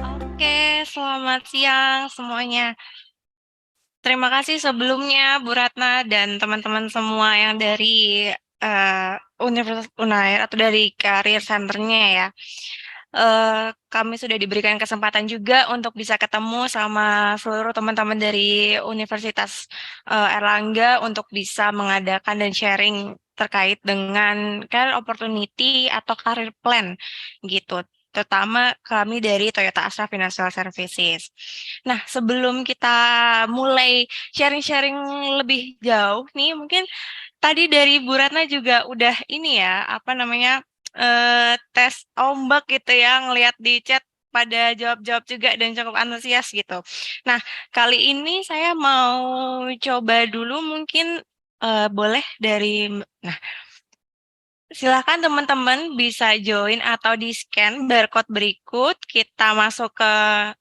Oke, selamat siang semuanya. Terima kasih sebelumnya Bu Ratna dan teman-teman semua yang dari Universitas Unair atau dari Career Center-nya ya. Kami sudah diberikan kesempatan juga untuk bisa ketemu sama seluruh teman-teman dari Universitas Erlangga untuk bisa mengadakan dan sharing terkait dengan career opportunity atau career plan gitu. Terutama kami dari Toyota Astra Financial Services. Nah, sebelum kita mulai sharing-sharing lebih jauh nih, mungkin tadi dari Bu Ratna juga udah ini ya, apa namanya, tes ombak gitu ya, ngelihat di chat pada jawab-jawab juga dan cukup antusias gitu. Nah, kali ini saya mau coba dulu mungkin boleh dari, nah silakan teman-teman bisa join atau di-scan barcode berikut. Kita masuk ke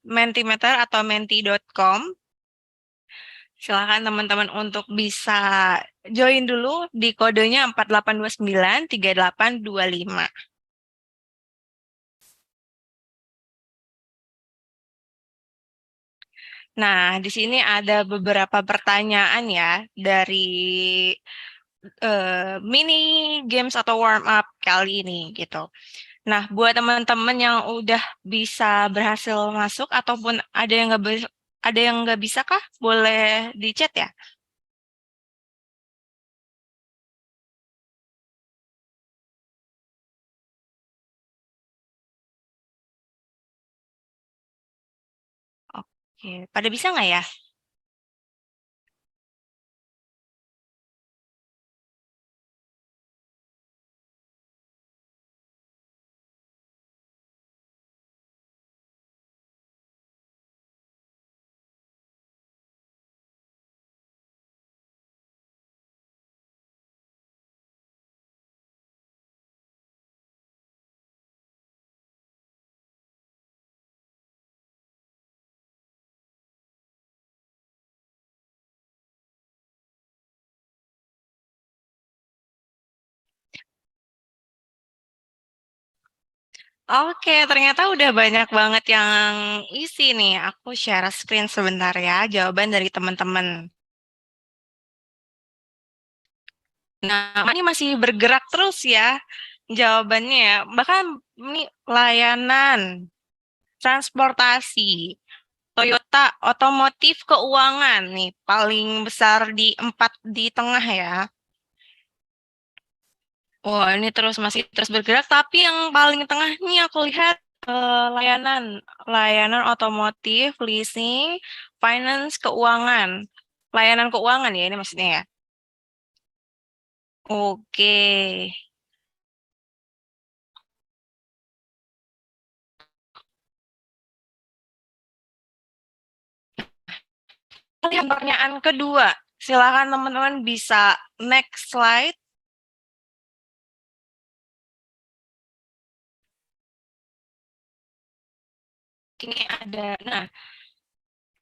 Mentimeter atau menti.com. Silakan teman-teman untuk bisa join dulu di kodenya 48293825. Nah, di sini ada beberapa pertanyaan ya dari mini games atau warm up kali ini gitu. Nah, buat teman-teman yang udah bisa berhasil masuk ataupun ada yang nggak bisa kah? Boleh di chat ya. Oke, pada bisa nggak ya? Oke, ternyata udah banyak banget yang isi nih. Aku share screen sebentar ya, jawaban dari teman-teman. Nah, ini masih bergerak terus ya jawabannya ya. Bahkan ini layanan, transportasi, Toyota, otomotif, keuangan nih paling besar di empat di tengah ya. Wah, ini masih terus bergerak, tapi yang paling tengah nih aku lihat layanan, layanan otomotif, leasing, finance, keuangan. Layanan keuangan ya ini maksudnya ya. Oke. Lihat pertanyaan kedua. Silakan teman-teman bisa next slide. Ini ada. Nah,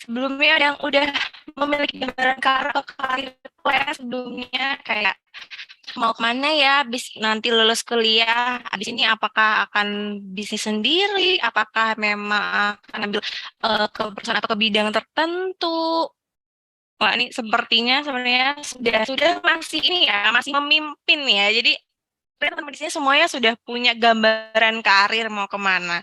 sebelumnya ada yang udah memiliki gambaran karir plan sebelumnya kayak mau kemana ya habis nanti lulus kuliah, habis ini apakah akan bisnis sendiri, apakah memang akan ambil ke perusahaan atau ke bidang tertentu. Wah, ini sepertinya sebenarnya sudah masih ini ya, masih memimpin ya. Jadi teman-teman di sini semuanya sudah punya gambaran karir mau kemana.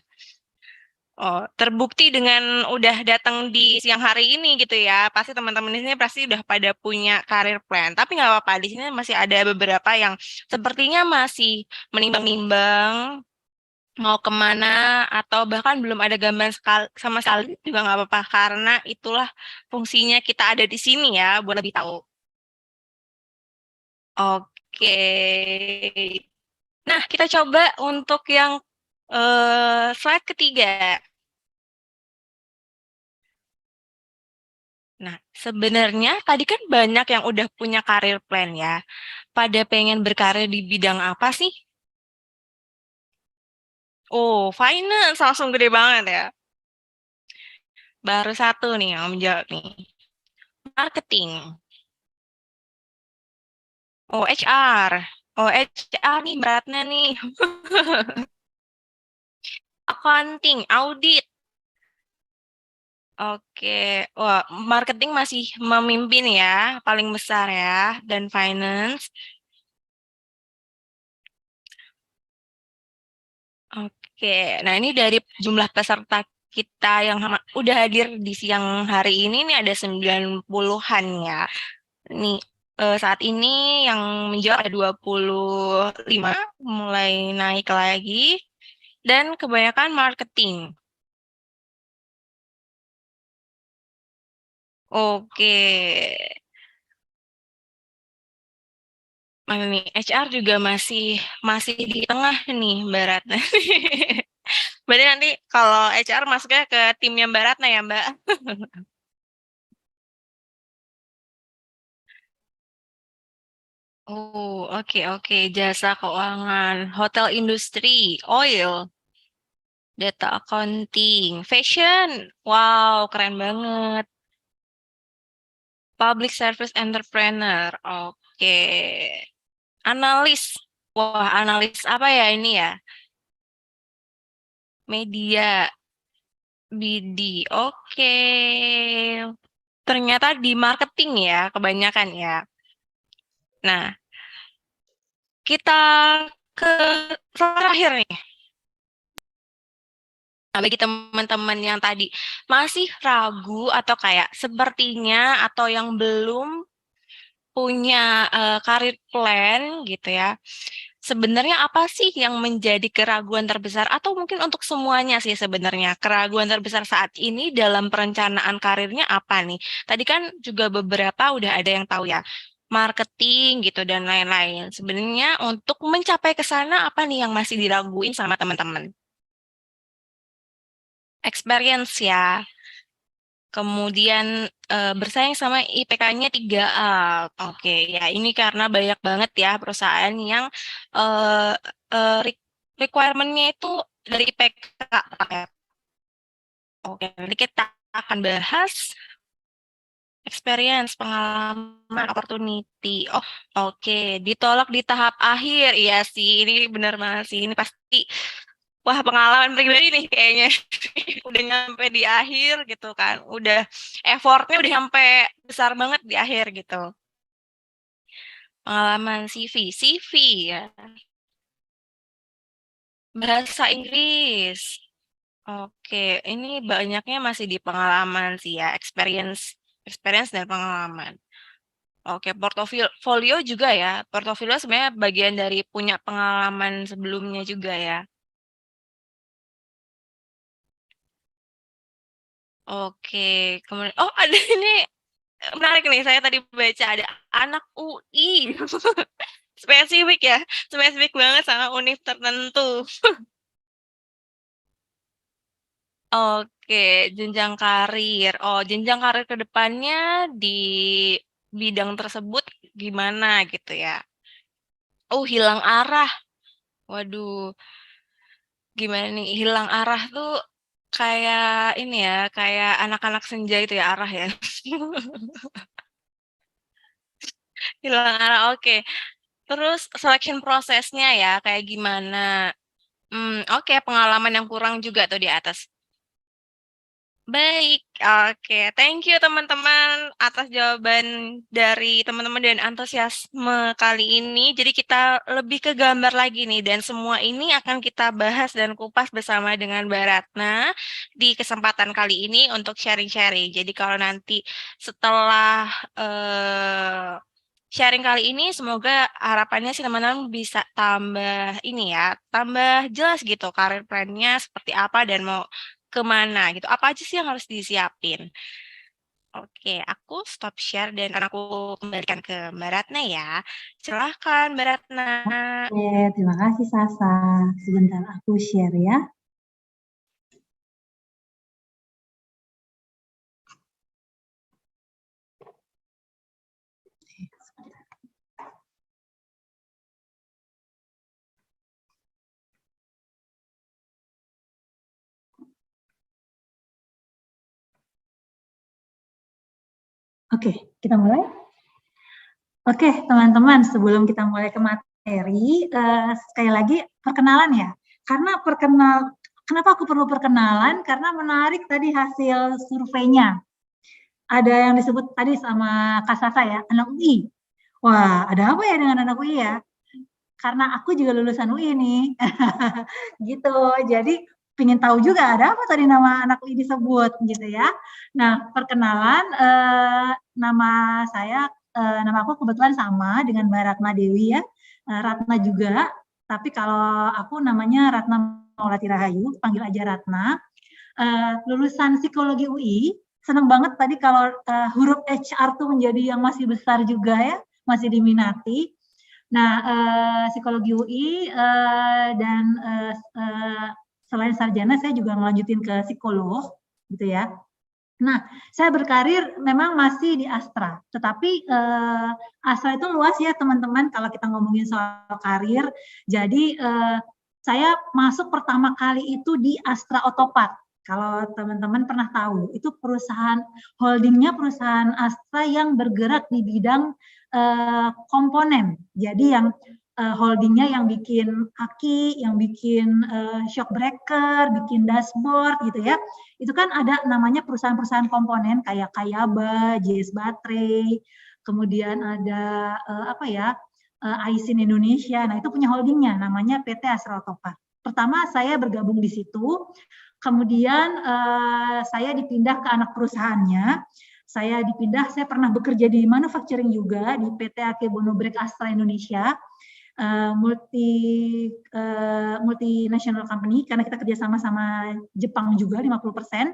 Oh, terbukti dengan udah datang di siang hari ini gitu ya. Pasti teman-teman di sini pasti udah pada punya karir plan. Tapi nggak apa-apa, di sini masih ada beberapa yang sepertinya masih menimbang-nimbang mau kemana atau bahkan belum ada gambaran sama sekali juga nggak apa-apa karena itulah fungsinya kita ada di sini ya buat lebih tahu. Oke. Nah, kita coba untuk yang slide ketiga. Nah, sebenarnya tadi kan banyak yang udah punya karir plan ya. Pada pengen berkarir di bidang apa sih? Oh, finance langsung gede banget ya. Baru satu nih yang menjawab nih. Marketing. Oh, HR. Oh, HR nih beratnya nih. Accounting, audit. Oke, wah, marketing masih memimpin ya, paling besar ya, dan finance. Oke, nah ini dari jumlah peserta kita yang udah hadir di siang hari ini nih ada 90-an ya. Nih, saat ini yang menjawab ada 25, mulai naik lagi, dan kebanyakan marketing. Oke, mana nih, HR juga masih masih di tengah nih Baratna. Berarti nanti kalau HR masuknya ke timnya Baratna ya, Mbak? Oh, oke oke. Jasa keuangan, hotel industri, oil, data accounting, fashion. Wow, keren banget. Public service entrepreneur. Oke. Analis. Wah, analis apa ya ini ya? Media, BD. Oke. Ternyata di marketing ya, kebanyakan ya. Nah, kita ke terakhir nih. Nah, bagi teman-teman yang tadi masih ragu atau kayak sepertinya atau yang belum punya karir plan gitu ya. Sebenarnya apa sih yang menjadi keraguan terbesar atau mungkin untuk semuanya sih sebenarnya keraguan terbesar saat ini dalam perencanaan karirnya apa nih? Tadi kan juga beberapa udah ada yang tahu ya, marketing gitu dan lain-lain. Sebenarnya untuk mencapai ke sana apa nih yang masih diraguin sama teman-teman? Experience ya. Kemudian bersaing sama IPK-nya 3A. Oke, ya ini karena banyak banget ya perusahaan yang eh requirement-nya itu dari IPK. Oke, nanti kita akan bahas experience, pengalaman, opportunity. Oh, oke, ditolak di tahap akhir. Iya sih, ini benar banget sih. Ini pasti, wah pengalaman pribadi nih kayaknya. Udah nyampe di akhir gitu kan. Udah effortnya udah sampai besar banget di akhir gitu. Pengalaman CV ya. Bahasa Inggris. Oke, ini banyaknya masih di pengalaman sih ya, experience, experience dan pengalaman. Oke, portofolio juga ya. Portofolio sebenarnya bagian dari punya pengalaman sebelumnya juga ya. Oke, kemudian oh ada ini menarik nih. Saya tadi baca ada anak UI. Spesifik ya, spesifik banget sama univ tertentu. Oke, jenjang karir. Oh, jenjang karir ke depannya di bidang tersebut gimana gitu ya. Oh, hilang arah. Waduh, gimana nih? Hilang arah tuh kayak ini ya, kayak anak-anak senja itu ya arah ya. Hilang arah, oke. Terus selection prosesnya ya, kayak gimana? Oke, pengalaman yang kurang juga tuh di atas. Baik, oke. Thank you teman-teman atas jawaban dari teman-teman dan antusiasme kali ini. Jadi kita lebih ke gambar lagi nih dan semua ini akan kita bahas dan kupas bersama dengan Mbak Ratna di kesempatan kali ini untuk sharing-sharing. Jadi kalau nanti setelah sharing kali ini semoga harapannya sih teman-teman bisa tambah ini ya, tambah jelas gitu karir plannya seperti apa dan mau kemana gitu. Apa aja sih yang harus disiapin? Oke, aku stop share dan aku kembalikan ke Mbak Ratna ya. Silahkan Mbak Ratna. Oke, terima kasih Sasa. Sebentar aku share ya. Oke, kita mulai. Oke, teman-teman, sebelum kita mulai ke materi, sekali lagi perkenalan ya. Kenapa aku perlu perkenalan? Karena menarik tadi hasil surveinya. Ada yang disebut tadi sama Kak Sasa ya, anak UI. Wah, ada apa ya dengan anak UI ya? Karena aku juga lulusan UI nih. Gitu. Jadi pingin tahu juga ada apa tadi nama anak UI disebut gitu ya. Nah, perkenalan nama aku kebetulan sama dengan Mbak Ratna Dewi ya. Ratna juga, tapi kalau aku namanya Ratna Maulati Rahayu, panggil aja Ratna. Lulusan psikologi UI, senang banget tadi kalau huruf HR tuh menjadi yang masih besar juga ya, masih diminati. Nah, psikologi UI dan selain sarjana saya juga ngelanjutin ke psikolog gitu ya. Nah, saya berkarir memang masih di Astra, tetapi Astra itu luas ya teman-teman kalau kita ngomongin soal karir. Jadi saya masuk pertama kali itu di Astra Otopat. Kalau teman-teman pernah tahu, itu perusahaan holdingnya perusahaan Astra yang bergerak di bidang komponen. Jadi yang holdingnya yang bikin aki, yang bikin shock breaker, bikin dashboard gitu ya. Itu kan ada namanya perusahaan-perusahaan komponen kayak Kayaba, JS Baterai, kemudian ada Aisin Indonesia. Nah, itu punya holdingnya namanya PT Astra Otopat. Pertama saya bergabung di situ, kemudian saya dipindah ke anak perusahaannya. Saya pernah bekerja di manufacturing juga di PT Akebono Break Astra Indonesia. Multinational company karena kita kerjasama sama Jepang juga 50%.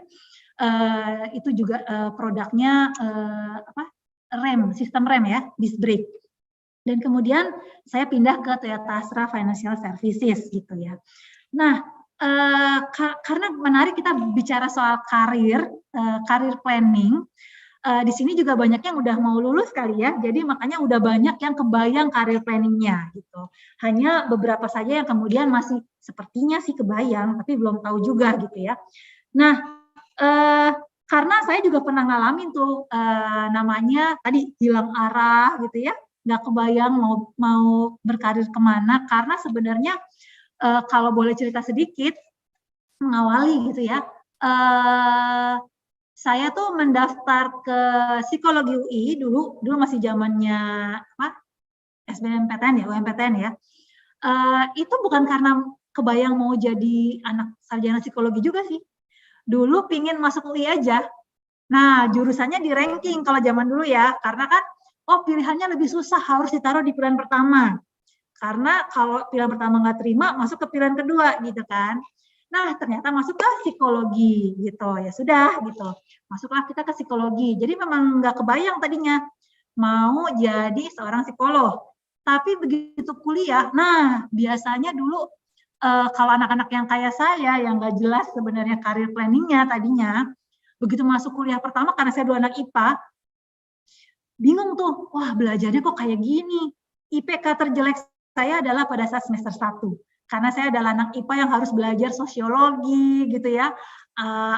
Itu juga produknya sistem rem ya, disc brake. Dan kemudian saya pindah ke Toyota Astra Financial Services gitu ya. Nah, karena menarik kita bicara soal karir planning. Di sini juga banyak yang udah mau lulus kali ya, jadi makanya udah banyak yang kebayang karir planningnya gitu. Hanya beberapa saja yang kemudian masih sepertinya sih kebayang, tapi belum tahu juga gitu ya. Nah, karena saya juga pernah ngalamin tuh namanya tadi hilang arah gitu ya, nggak kebayang mau berkarir kemana, karena sebenarnya kalau boleh cerita sedikit mengawali gitu ya. Saya tuh mendaftar ke psikologi UI dulu masih zamannya SBMPTN ya, UMPTN ya. Itu bukan karena kebayang mau jadi anak sarjana psikologi juga sih. Dulu pingin masuk UI aja. Nah, jurusannya di ranking kalau zaman dulu ya, karena kan pilihannya lebih susah, harus ditaruh di pilihan pertama. Karena kalau pilihan pertama nggak terima, masuk ke pilihan kedua gitu kan. Nah, ternyata masuk ke psikologi gitu. Ya sudah gitu. Masuklah kita ke psikologi. Jadi memang nggak kebayang tadinya mau jadi seorang psikolog. Tapi begitu kuliah, nah biasanya dulu kalau anak-anak yang kayak saya yang nggak jelas sebenarnya karir planningnya tadinya, begitu masuk kuliah pertama karena saya dulu anak IPA, bingung tuh, wah belajarnya kok kayak gini. IPK terjelek saya adalah pada saat semester 1. Karena saya adalah anak IPA yang harus belajar sosiologi gitu ya,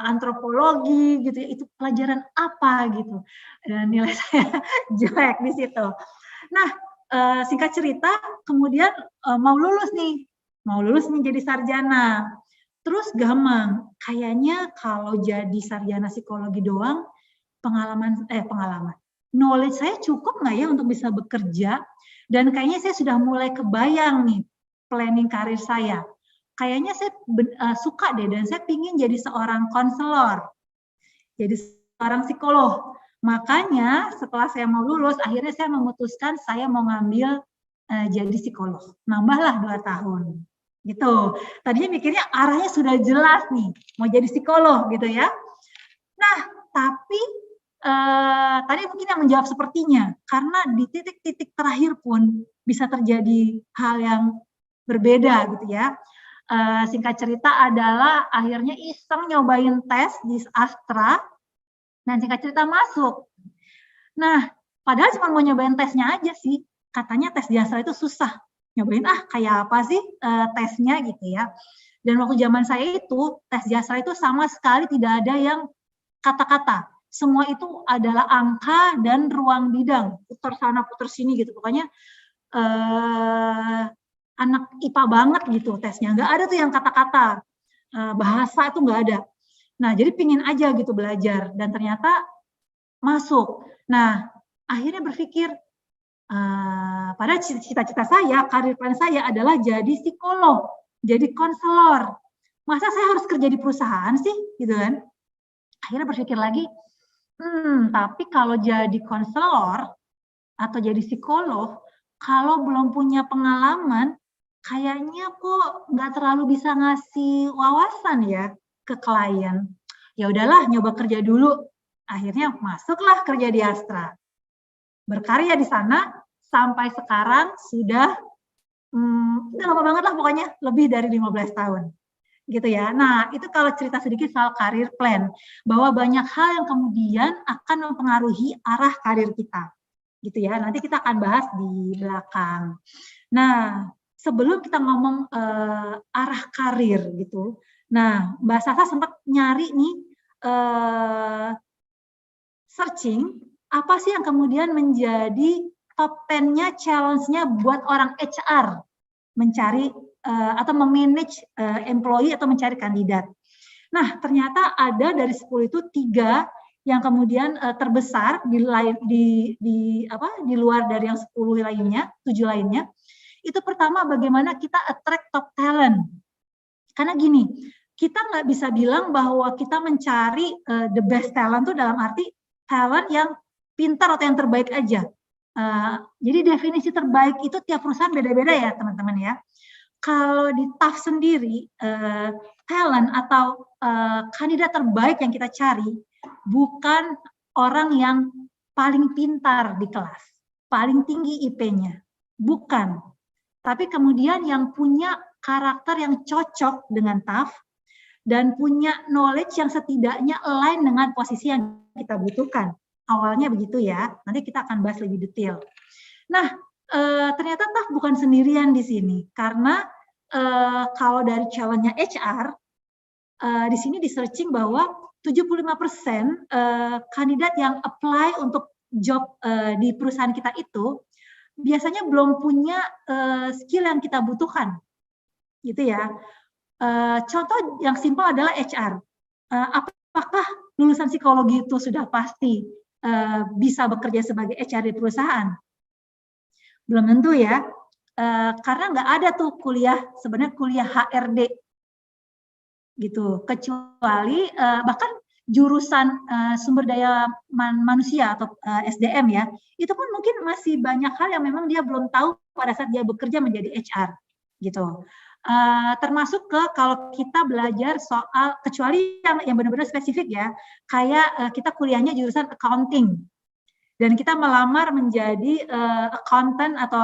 antropologi gitu ya, itu pelajaran apa gitu. Dan nilai saya jelek di situ. Nah, singkat cerita, kemudian mau lulus nih jadi sarjana. Terus gamang, kayaknya kalau jadi sarjana psikologi doang, pengalaman, knowledge saya cukup nggak ya untuk bisa bekerja? Dan kayaknya saya sudah mulai kebayang nih planning karir saya. Kayaknya saya suka deh dan saya pingin jadi seorang konselor, jadi seorang psikolog. Makanya setelah saya mau lulus, akhirnya saya memutuskan saya mau ngambil jadi psikolog. Nambahlah 2 tahun. Gitu. Tadinya mikirnya arahnya sudah jelas nih, mau jadi psikolog gitu ya. Nah, tapi tadi mungkin yang menjawab sepertinya, karena di titik-titik terakhir pun bisa terjadi hal yang berbeda gitu ya. Singkat cerita adalah akhirnya iseng nyobain tes di Astra, dan singkat cerita masuk. Nah, padahal cuma mau nyobain tesnya aja sih. Katanya tes di Astra itu susah. Nyobain kayak apa sih tesnya gitu ya. Dan waktu zaman saya itu, tes di Astra itu sama sekali tidak ada yang kata-kata. semua itu adalah angka dan ruang bidang, putar sana putar sini gitu. Pokoknya anak IPA banget gitu tesnya, nggak ada tuh yang kata-kata, bahasa itu nggak ada. Nah, jadi pingin aja gitu belajar, dan ternyata masuk. Nah, akhirnya berpikir, padahal cita-cita saya, karir plan saya adalah jadi psikolog, jadi konselor. Masa saya harus kerja di perusahaan sih, gitu kan? Akhirnya berpikir lagi, tapi kalau jadi konselor atau jadi psikolog, kalau belum punya pengalaman, kayaknya kok nggak terlalu bisa ngasih wawasan ya ke klien. Ya udahlah, nyoba kerja dulu. Akhirnya masuklah kerja di Astra. Berkarya di sana sampai sekarang sudah udah lama banget lah pokoknya, lebih dari 15 tahun. Gitu ya. Nah, itu kalau cerita sedikit soal karir plan, bahwa banyak hal yang kemudian akan mempengaruhi arah karir kita. Gitu ya. Nanti kita akan bahas di belakang. Nah, sebelum kita ngomong arah karir gitu. Nah, Mbak Sasa sempat nyari nih searching apa sih yang kemudian menjadi top 10-nya challenge-nya buat orang HR mencari atau memanage employee atau mencari kandidat. Nah, ternyata ada dari 10 itu 3 yang kemudian terbesar di luar dari yang 10 lainnya, 7 lainnya. Itu pertama, bagaimana kita attract top talent. Karena gini, kita nggak bisa bilang bahwa kita mencari the best talent itu dalam arti talent yang pintar atau yang terbaik aja. Jadi definisi terbaik itu tiap perusahaan beda-beda ya teman-teman ya. Kalau di TAF sendiri, talent atau kandidat terbaik yang kita cari bukan orang yang paling pintar di kelas, paling tinggi IP-nya, bukan. Tapi kemudian yang punya karakter yang cocok dengan TAF dan punya knowledge yang setidaknya align dengan posisi yang kita butuhkan. Awalnya begitu ya, nanti kita akan bahas lebih detail. Nah, ternyata TAF bukan sendirian di sini, karena kalau dari challenge-nya HR, di sini di searching bahwa 75% kandidat yang apply untuk job di perusahaan kita itu biasanya belum punya skill yang kita butuhkan, gitu ya. Contoh yang simpel adalah HR. Apakah lulusan psikologi itu sudah pasti bisa bekerja sebagai HR di perusahaan? Belum tentu ya, karena nggak ada tuh sebenarnya kuliah HRD gitu, kecuali bahkan jurusan sumber daya manusia atau SDM ya, itu pun mungkin masih banyak hal yang memang dia belum tahu pada saat dia bekerja menjadi HR gitu. Termasuk kalau kita belajar soal, kecuali yang benar-benar spesifik ya, kayak kita kuliahnya jurusan accounting dan kita melamar menjadi accountant atau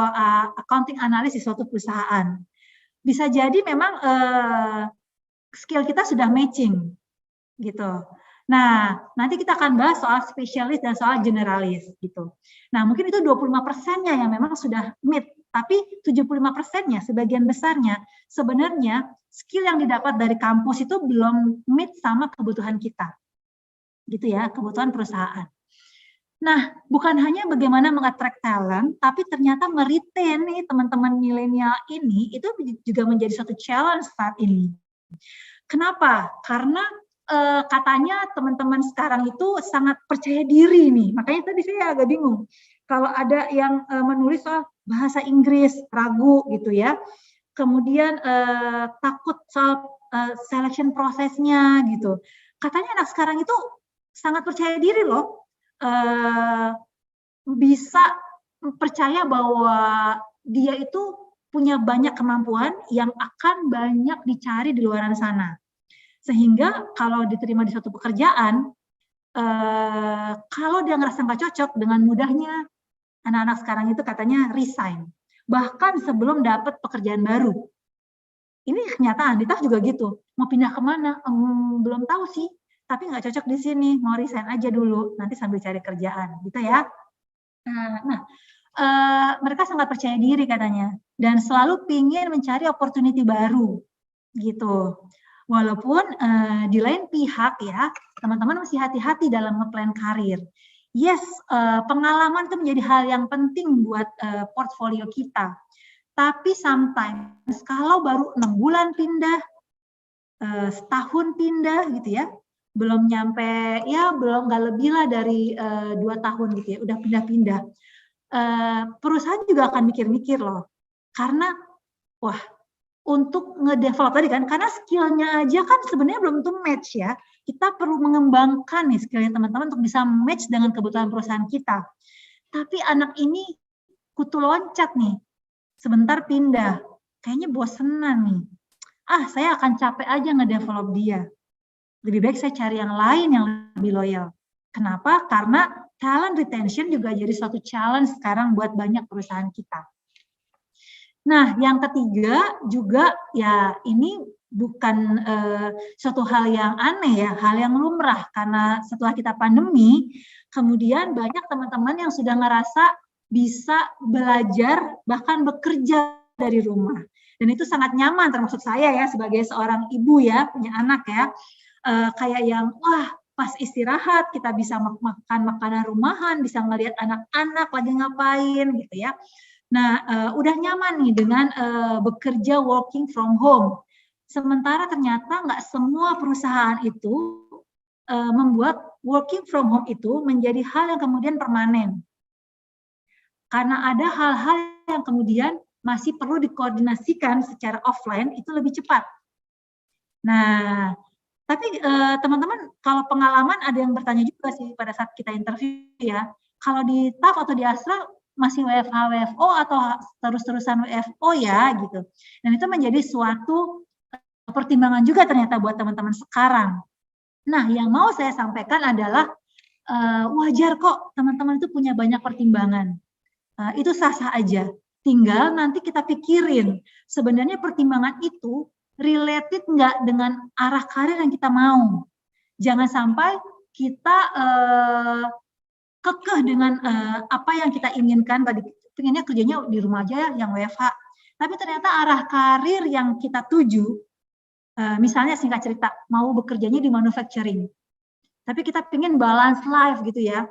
accounting analis di suatu perusahaan, bisa jadi memang skill kita sudah matching gitu. Nah, nanti kita akan bahas soal spesialis dan soal generalis gitu. Nah, mungkin itu 25%-nya yang memang sudah meet, tapi 75%-nya, sebagian besarnya sebenarnya skill yang didapat dari kampus itu belum meet sama kebutuhan kita. Gitu ya, kebutuhan perusahaan. Nah, bukan hanya bagaimana mengattract talent, tapi ternyata meretain nih teman-teman milenial ini itu juga menjadi suatu challenge saat ini. Kenapa? Karena katanya teman-teman sekarang itu sangat percaya diri nih. Makanya tadi saya agak bingung. Kalau ada yang menulis soal bahasa Inggris, ragu gitu ya. Kemudian takut soal selection prosesnya gitu. Katanya anak sekarang itu sangat percaya diri loh. Bisa percaya bahwa dia itu punya banyak kemampuan yang akan banyak dicari di luar sana. Sehingga kalau diterima di suatu pekerjaan, kalau dia ngerasa nggak cocok, dengan mudahnya anak-anak sekarang itu katanya resign. Bahkan sebelum dapat pekerjaan baru. Ini kenyataan, di TAF juga gitu. Mau pindah kemana? Belum tahu sih, tapi nggak cocok di sini, mau resign aja dulu, nanti sambil cari kerjaan, gitu ya. Nah, mereka sangat percaya diri katanya, dan selalu pingin mencari opportunity baru, gitu. Walaupun di lain pihak ya, teman-teman mesti hati-hati dalam ngeplan karir. Yes, pengalaman itu menjadi hal yang penting buat portfolio kita. Tapi sometimes kalau baru 6 bulan pindah, setahun pindah gitu ya, belum nyampe ya belum nggak lebih lah dari 2 tahun gitu ya, udah pindah-pindah. Perusahaan juga akan mikir-mikir loh, karena wah untuk ngedevelop tadi kan, karena skillnya aja kan sebenarnya belum tentu match ya. Kita perlu mengembangkan nih skillnya teman-teman untuk bisa match dengan kebutuhan perusahaan kita. Tapi anak ini kutu loncat nih, sebentar pindah, kayaknya bosenan nih. Saya akan capek aja ngedevelop dia. Lebih baik saya cari yang lain yang lebih loyal. Kenapa? Karena talent retention juga jadi suatu challenge sekarang buat banyak perusahaan kita. Nah, yang ketiga juga ya ini bukan suatu hal yang aneh ya, hal yang lumrah karena setelah kita pandemi, kemudian banyak teman-teman yang sudah ngerasa bisa belajar bahkan bekerja dari rumah. Dan itu sangat nyaman termasuk saya ya sebagai seorang ibu ya, punya anak ya. Kayak yang wah pas istirahat kita bisa makan makanan rumahan, bisa ngelihat anak-anak lagi ngapain gitu ya. Nah, udah nyaman nih dengan bekerja working from home. Sementara ternyata nggak semua perusahaan itu membuat working from home itu menjadi hal yang kemudian permanen. Karena ada hal-hal yang kemudian masih perlu dikoordinasikan secara offline itu lebih cepat. Nah, tapi teman-teman kalau pengalaman ada yang bertanya juga sih pada saat kita interview ya, kalau di TAF atau di Astra masih WFH, WFO atau terus-terusan WFO ya gitu. Dan itu menjadi suatu pertimbangan juga ternyata buat teman-teman sekarang. Nah, yang mau saya sampaikan adalah wajar kok teman-teman itu punya banyak pertimbangan. Itu sah-sah aja. Tinggal nanti kita pikirin sebenarnya pertimbangan itu related nggak dengan arah karir yang kita mau. Jangan sampai kita kekeh dengan apa yang kita inginkan tadi, pengennya kerjanya di rumah aja yang WFH. Tapi ternyata arah karir yang kita tuju, misalnya singkat cerita, mau bekerjanya di manufacturing. Tapi kita pengen balance life gitu ya,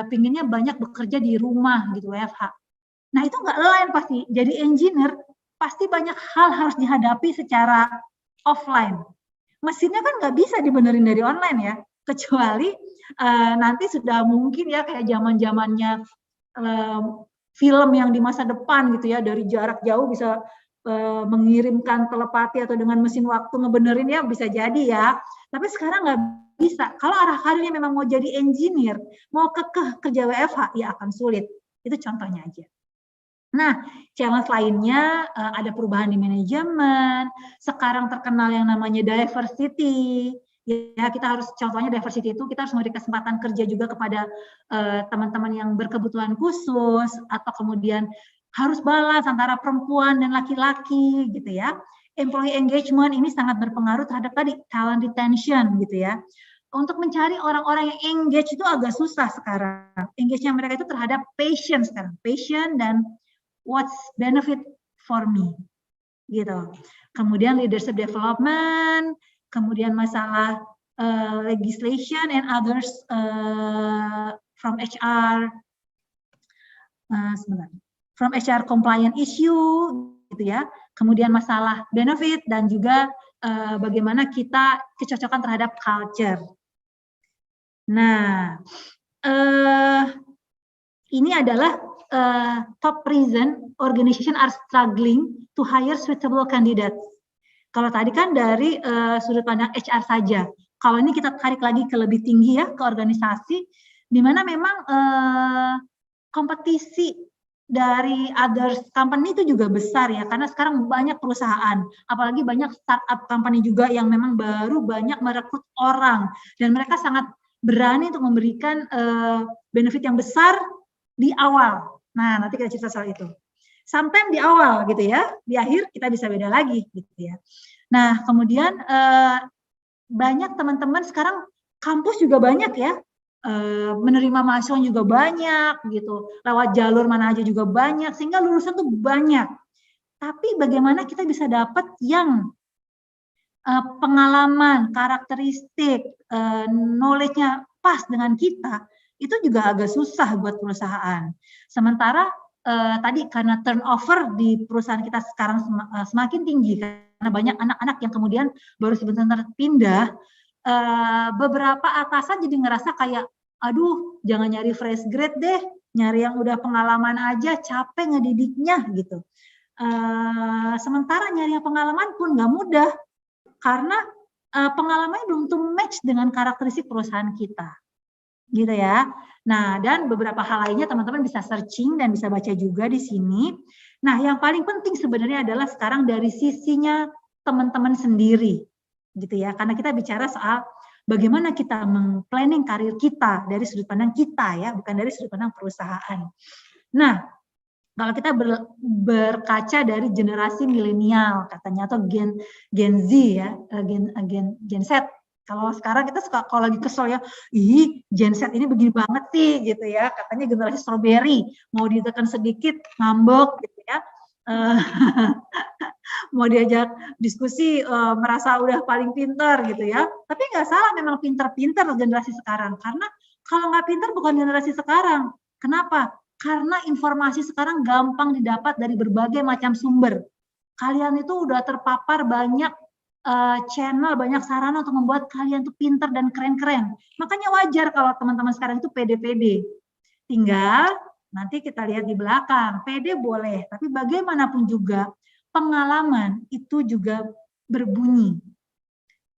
pengennya banyak bekerja di rumah gitu WFH. Nah itu nggak lain pasti, jadi engineer pasti banyak hal harus dihadapi secara offline. Mesinnya kan nggak bisa dibenerin dari online ya, kecuali nanti sudah mungkin ya kayak zaman-zamannya film yang di masa depan gitu ya, dari jarak jauh bisa mengirimkan telepati atau dengan mesin waktu ngebenerin ya bisa jadi ya. Tapi sekarang nggak bisa. Kalau arah karirnya memang mau jadi engineer, mau kekeh kerja WFH, ya akan sulit. Itu contohnya aja. Nah, challenge lainnya ada perubahan di manajemen, sekarang terkenal yang namanya diversity. Ya, kita harus contohnya diversity itu kita harus memberi kesempatan kerja juga kepada teman-teman yang berkebutuhan khusus atau kemudian harus balance antara perempuan dan laki-laki gitu ya. Employee engagement ini sangat berpengaruh terhadap tadi talent retention gitu ya. Untuk mencari orang-orang yang engage itu agak susah sekarang. Engage-nya mereka itu terhadap passion sekarang, passion dan what's benefit for me, gitu. Kemudian leadership development, kemudian masalah legislation and others from HR, from HR compliant issue, gitu ya. Kemudian masalah benefit dan juga bagaimana kita kecocokan terhadap culture. Nah, ini adalah top reason organization are struggling to hire suitable candidates. Kalau tadi kan dari sudut pandang HR saja. Kalau ini kita tarik lagi ke lebih tinggi ya, ke organisasi, di mana memang kompetisi dari other company itu juga besar ya, karena sekarang banyak perusahaan, apalagi banyak startup company juga yang memang baru banyak merekrut orang, dan mereka sangat berani untuk memberikan benefit yang besar di awal. Nah, nanti kita cerita soal itu. Sometimes di awal gitu ya, di akhir kita bisa beda lagi gitu ya. Nah, kemudian banyak teman-teman sekarang kampus juga banyak ya, menerima mahasiswa juga banyak gitu, lewat jalur mana aja juga banyak, sehingga lulusan tuh banyak. Tapi bagaimana kita bisa dapat yang pengalaman, karakteristik, knowledge-nya pas dengan kita, itu juga agak susah buat perusahaan. Sementara tadi karena turnover di perusahaan kita sekarang semakin tinggi karena banyak anak-anak yang kemudian baru sebentar pindah, beberapa atasan jadi ngerasa kayak, aduh jangan nyari fresh grade deh, nyari yang udah pengalaman aja, capek ngedidiknya gitu. Sementara nyari yang pengalaman pun nggak mudah karena pengalamannya belum tentu match dengan karakteristik perusahaan kita, gitu ya. Nah, dan beberapa hal lainnya teman-teman bisa searching dan bisa baca juga di sini. Nah, yang paling penting sebenarnya adalah sekarang dari sisinya teman-teman sendiri, gitu ya. Karena kita bicara soal bagaimana kita meng-planning karir kita dari sudut pandang kita ya, bukan dari sudut pandang perusahaan. Nah, kalau kita berkaca dari generasi milenial katanya atau Gen Z ya, Gen Z. Kalau sekarang kita suka kalau lagi kesel ya, ih Gen Z ini begini banget sih gitu ya, katanya generasi strawberry, mau ditekan sedikit ngambek gitu ya. Mau diajak diskusi merasa udah paling pinter gitu ya. Tapi nggak salah memang pinter-pinter generasi sekarang. Karena kalau nggak pinter bukan generasi sekarang. Kenapa? Karena informasi sekarang gampang didapat dari berbagai macam sumber. Kalian itu udah terpapar banyak channel, banyak sarana untuk membuat kalian tuh pinter dan keren-keren. Makanya wajar kalau teman-teman sekarang itu pede-pede. Tinggal nanti kita lihat di belakang, pede boleh, tapi bagaimanapun juga pengalaman itu juga berbunyi.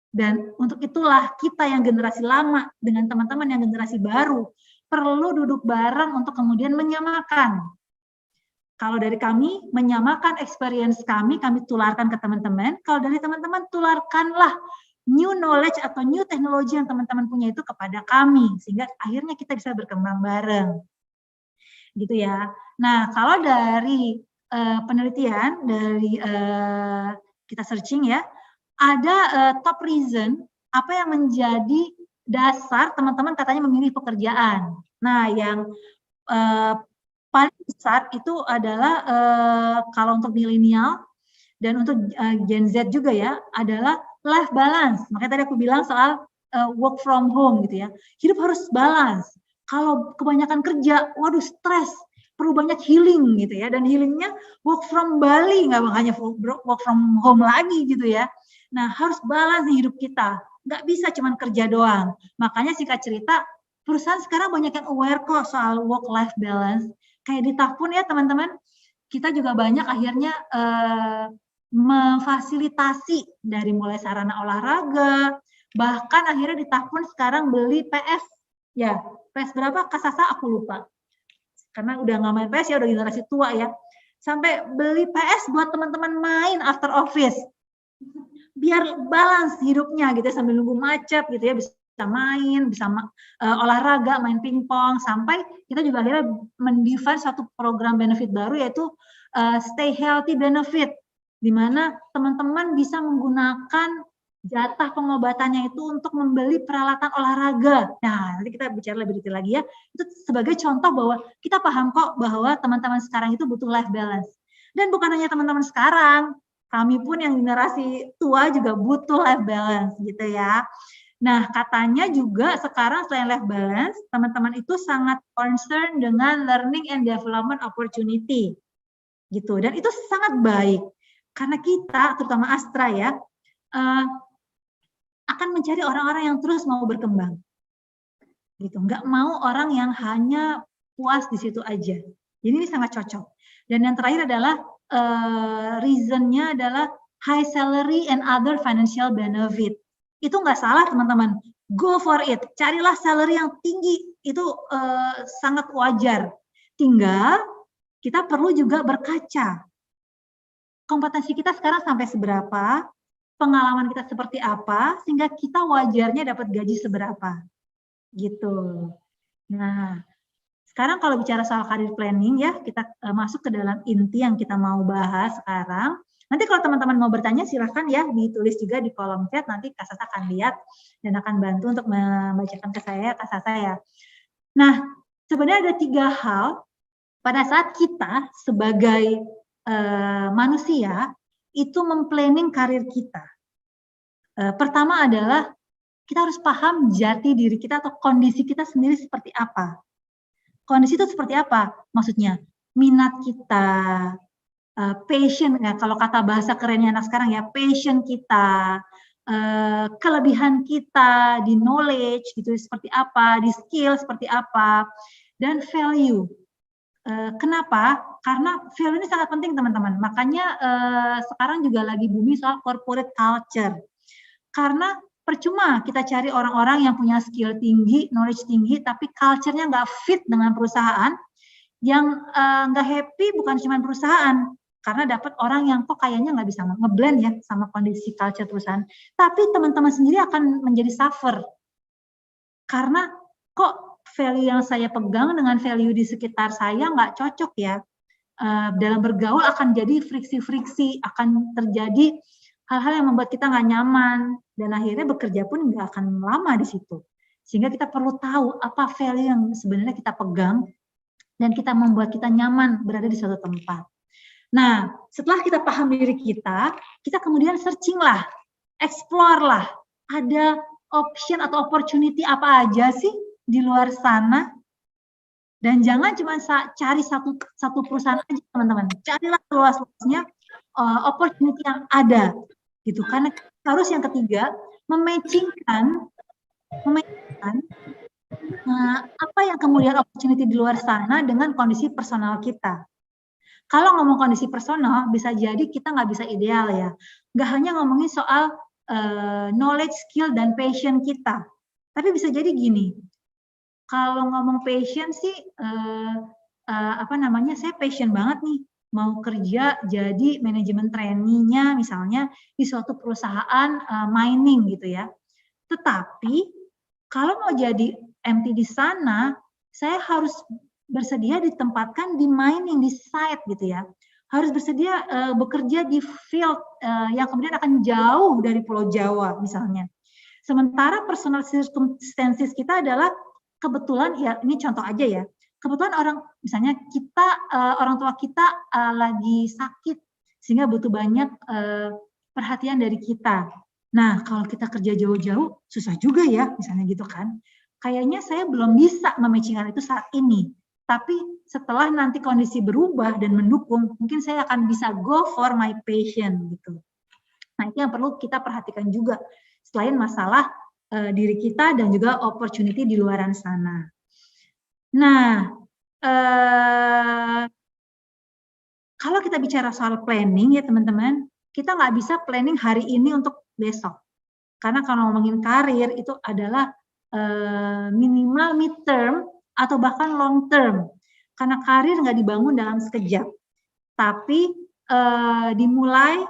Dan untuk itulah kita yang generasi lama dengan teman-teman yang generasi baru perlu duduk bareng untuk kemudian menyamakan. Kalau dari kami, menyamakan experience kami tularkan ke teman-teman. Kalau dari teman-teman, tularkanlah new knowledge atau new teknologi yang teman-teman punya itu kepada kami. Sehingga akhirnya kita bisa berkembang bareng. Gitu ya. Nah, kalau dari penelitian, dari kita searching ya, ada top reason apa yang menjadi dasar teman-teman katanya memilih pekerjaan. Nah, yang paling besar itu adalah kalau untuk milenial dan untuk Gen Z juga ya, adalah life balance. Makanya tadi aku bilang soal work from home gitu ya. Hidup harus balance. Kalau kebanyakan kerja, waduh stres, perlu banyak healing gitu ya. Dan healingnya work from Bali, nggak hanya work from home lagi gitu ya. Nah, harus balance hidup kita. Nggak bisa cuma kerja doang. Makanya singkat cerita, perusahaan sekarang banyak yang aware kok soal work-life balance. Kayak di Tahun ya teman-teman, kita juga banyak akhirnya memfasilitasi dari mulai sarana olahraga, bahkan akhirnya di Tahun sekarang beli PS. Ya, PS berapa? Kasasa aku lupa. Karena udah nggak main PS ya, udah generasi tua ya. Sampai beli PS buat teman-teman main after office. Biar balance hidupnya gitu ya, sambil nunggu macet gitu ya, bisa main, bisa olahraga, main pingpong, sampai kita juga akhirnya mendefine satu program benefit baru yaitu Stay Healthy Benefit, di mana teman-teman bisa menggunakan jatah pengobatannya itu untuk membeli peralatan olahraga. Nah, nanti kita bicara lebih detail lagi ya. Itu sebagai contoh bahwa kita paham kok bahwa teman-teman sekarang itu butuh life balance. Dan bukan hanya teman-teman sekarang, kami pun yang generasi tua juga butuh life balance gitu ya. Nah, katanya juga sekarang selain life balance, teman-teman itu sangat concern dengan learning and development opportunity. Gitu. Dan itu sangat baik. Karena kita, terutama Astra ya, akan mencari orang-orang yang terus mau berkembang. Gitu. Nggak mau orang yang hanya puas di situ aja. Jadi ini sangat cocok. Dan yang terakhir adalah reason-nya adalah high salary and other financial benefit. Itu nggak salah teman-teman. Go for it. Carilah salary yang tinggi. Itu sangat wajar. Tinggal kita perlu juga berkaca. Kompetensi kita sekarang sampai seberapa, pengalaman kita seperti apa, sehingga kita wajarnya dapat gaji seberapa. Gitu. Nah, sekarang kalau bicara soal career planning ya, kita masuk ke dalam inti yang kita mau bahas sekarang. Nanti kalau teman-teman mau bertanya silahkan ya ditulis juga di kolom chat, nanti Kak Sasa akan lihat dan akan bantu untuk membacakan ke saya, Kak Sasa ya. Nah, sebenarnya ada 3 hal pada saat kita sebagai manusia itu memplanning karir kita. Pertama adalah kita harus paham jati diri kita atau kondisi kita sendiri seperti apa. Kondisi itu seperti apa? Maksudnya minat kita, passion, ya, kalau kata bahasa kerennya anak sekarang ya, passion kita, kelebihan kita di knowledge gitu seperti apa, di skill seperti apa, dan value. Kenapa? Karena value ini sangat penting teman-teman. Makanya sekarang juga lagi booming soal corporate culture. Karena percuma kita cari orang-orang yang punya skill tinggi, knowledge tinggi, tapi culture-nya nggak fit dengan perusahaan, yang nggak happy bukan cuma perusahaan, karena dapat orang yang kok kayaknya nggak bisa ngeblend ya sama kondisi culture perusahaan, tapi teman-teman sendiri akan menjadi suffer. Karena kok value yang saya pegang dengan value di sekitar saya nggak cocok ya, dalam bergaul akan jadi friksi-friksi, akan terjadi hal-hal yang membuat kita nggak nyaman, dan akhirnya bekerja pun nggak akan lama di situ. Sehingga kita perlu tahu apa value yang sebenarnya kita pegang, dan kita membuat kita nyaman berada di suatu tempat. Nah, setelah kita paham diri kita kemudian searching lah, explore lah, ada option atau opportunity apa aja sih di luar sana. Dan jangan cuma cari satu perusahaan aja teman-teman, carilah luas-luasnya opportunity yang ada gitu. Karena harus yang ketiga mematchingkan apa yang kemudian opportunity di luar sana dengan kondisi personal kita. Kalau ngomong kondisi personal, bisa jadi kita nggak bisa ideal ya. Nggak hanya ngomongin soal knowledge, skill, dan passion kita. Tapi bisa jadi gini, kalau ngomong passion sih, saya passion banget nih, mau kerja jadi manajemen trainee-nya misalnya di suatu perusahaan mining gitu ya. Tetapi kalau mau jadi MT di sana, saya harus bersedia ditempatkan di mining, di site gitu ya. Harus bersedia bekerja di field yang kemudian akan jauh dari Pulau Jawa misalnya. Sementara personal circumstances kita adalah kebetulan, ya ini contoh aja ya, kebetulan misalnya kita, orang tua kita lagi sakit, sehingga butuh banyak perhatian dari kita. Nah, kalau kita kerja jauh-jauh, susah juga ya, misalnya gitu kan. Kayaknya saya belum bisa mematchingkan itu saat ini. Tapi setelah nanti kondisi berubah dan mendukung, mungkin saya akan bisa go for my passion gitu. Nah, itu yang perlu kita perhatikan juga, selain masalah diri kita dan juga opportunity di luaran sana. Nah, kalau kita bicara soal planning ya teman-teman, kita nggak bisa planning hari ini untuk besok. Karena kalau ngomongin karir itu adalah minimal mid-term atau bahkan long term. Karena karir nggak dibangun dalam sekejap. Tapi dimulai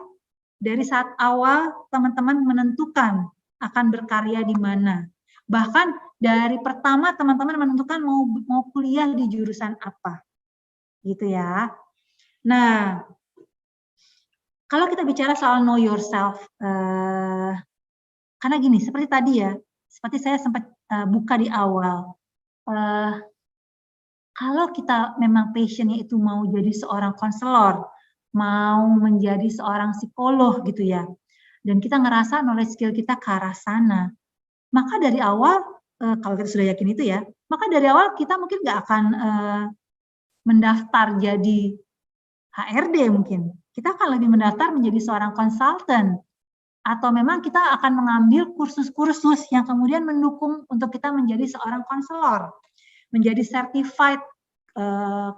dari saat awal teman-teman menentukan akan berkarya di mana. Bahkan dari pertama teman-teman menentukan mau kuliah di jurusan apa. Gitu ya. Nah, kalau kita bicara soal know yourself, karena gini, seperti tadi ya, seperti saya sempat buka di awal, kalau kita memang passionnya itu mau jadi seorang konselor, mau menjadi seorang psikolog gitu ya, dan kita ngerasa knowledge skill kita ke arah sana, maka dari awal, kalau kita sudah yakin itu ya, maka dari awal kita mungkin nggak akan mendaftar jadi HRD mungkin. Kita akan lebih mendaftar menjadi seorang konsultan, atau memang kita akan mengambil kursus-kursus yang kemudian mendukung untuk kita menjadi seorang konselor, menjadi certified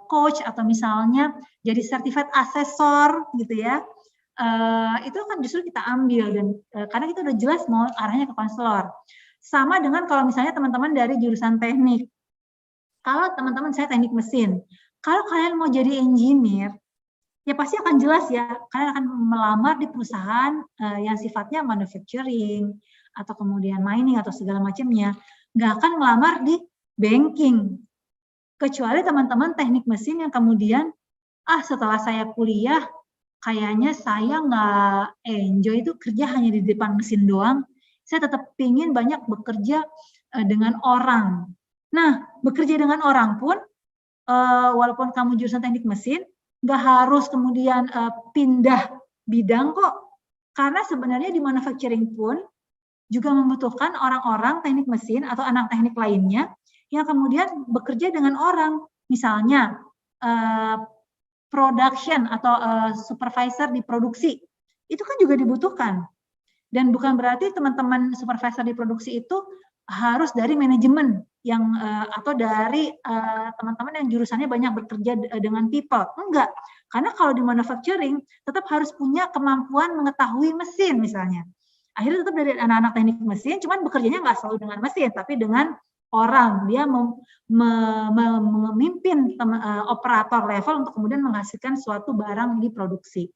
coach, atau misalnya jadi certified assessor gitu ya. Itu kan justru kita ambil, dan karena kita udah jelas mau arahnya ke konselor. Sama dengan kalau misalnya teman-teman dari jurusan teknik. Kalau teman-teman saya teknik mesin, kalau kalian mau jadi engineer, ya pasti akan jelas ya, kalian akan melamar di perusahaan yang sifatnya manufacturing, atau kemudian mining, atau segala macamnya. Nggak akan melamar di banking. Kecuali teman-teman teknik mesin yang kemudian, setelah saya kuliah, kayaknya saya nggak enjoy itu kerja hanya di depan mesin doang. Saya tetap ingin banyak bekerja dengan orang. Nah, bekerja dengan orang pun, walaupun kamu jurusan teknik mesin, nggak harus kemudian pindah bidang kok. Karena sebenarnya di manufacturing pun juga membutuhkan orang-orang teknik mesin atau anak teknik lainnya yang kemudian bekerja dengan orang. Misalnya, production atau supervisor di produksi, itu kan juga dibutuhkan. Dan bukan berarti teman-teman supervisor di produksi itu harus dari manajemen yang atau dari teman-teman yang jurusannya banyak bekerja dengan people. Enggak, karena kalau di manufacturing tetap harus punya kemampuan mengetahui mesin misalnya. Akhirnya tetap dari anak-anak teknik mesin, cuman bekerjanya nggak selalu dengan mesin, tapi dengan orang. Dia memimpin operator level untuk kemudian menghasilkan suatu barang di produksi.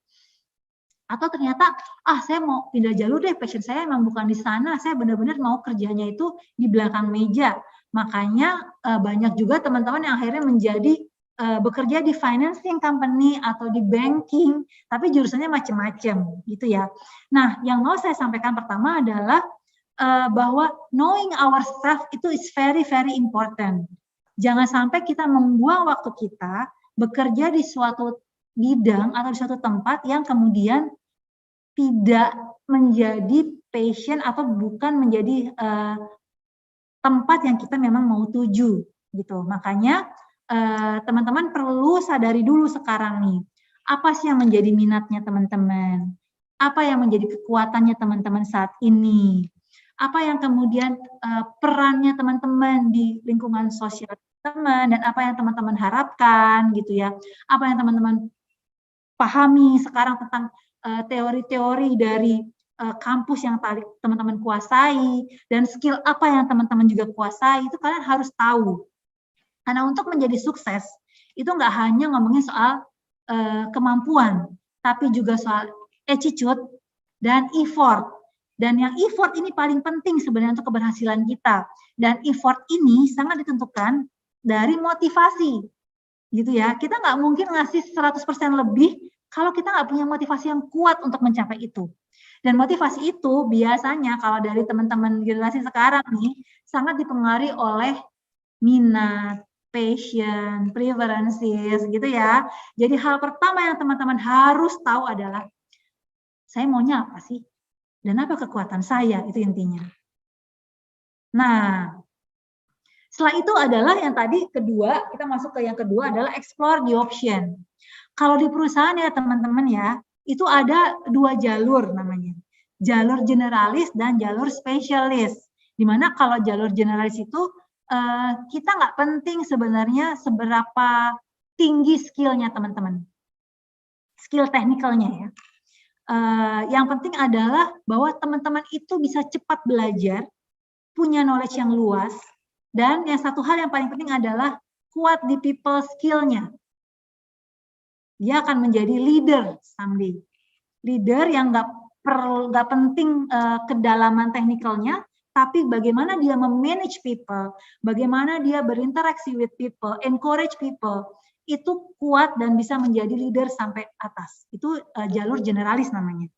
Atau ternyata, saya mau pindah jalur deh, passion saya emang bukan di sana, saya benar-benar mau kerjanya itu di belakang meja. Makanya banyak juga teman-teman yang akhirnya menjadi bekerja di financing company atau di banking, tapi jurusannya macam-macam gitu ya. Nah, yang mau saya sampaikan pertama adalah bahwa knowing ourselves itu is very very important. Jangan sampai kita membuang waktu kita bekerja di suatu bidang atau di suatu tempat yang kemudian tidak menjadi passion atau bukan menjadi tempat yang kita memang mau tuju gitu. Makanya teman-teman perlu sadari dulu sekarang nih, apa sih yang menjadi minatnya teman-teman? Apa yang menjadi kekuatannya teman-teman saat ini? Apa yang kemudian perannya teman-teman di lingkungan sosial teman dan apa yang teman-teman harapkan gitu ya. Apa yang teman-teman pahami sekarang tentang teori-teori dari kampus yang teman-teman kuasai dan skill apa yang teman-teman juga kuasai, itu kalian harus tahu. Karena untuk menjadi sukses itu nggak hanya ngomongin soal kemampuan, tapi juga soal attitude dan effort. Dan yang effort ini paling penting sebenarnya untuk keberhasilan kita. Dan effort ini sangat ditentukan dari motivasi, gitu ya. Kita nggak mungkin ngasih 100% lebih kalau kita nggak punya motivasi yang kuat untuk mencapai itu. Dan motivasi itu biasanya kalau dari teman-teman generasi sekarang nih, sangat dipengaruhi oleh minat, passion, preferences gitu ya. Jadi hal pertama yang teman-teman harus tahu adalah, saya maunya apa sih? Dan apa kekuatan saya, itu intinya. Nah, setelah itu adalah yang tadi kedua, kita masuk ke yang kedua adalah explore the option. Kalau di perusahaan ya teman-teman ya, itu ada 2 jalur namanya. Jalur generalis dan jalur spesialis. Dimana kalau jalur generalis itu kita nggak penting sebenarnya seberapa tinggi skillnya teman-teman. Skill teknikalnya ya. Yang penting adalah bahwa teman-teman itu bisa cepat belajar, punya knowledge yang luas, dan yang satu hal yang paling penting adalah kuat di people skill-nya. Dia akan menjadi leader someday. Leader yang nggak penting kedalaman teknikalnya, tapi bagaimana dia memanage people, bagaimana dia berinteraksi with people, encourage people, itu kuat dan bisa menjadi leader sampai atas. Itu jalur generalis namanya.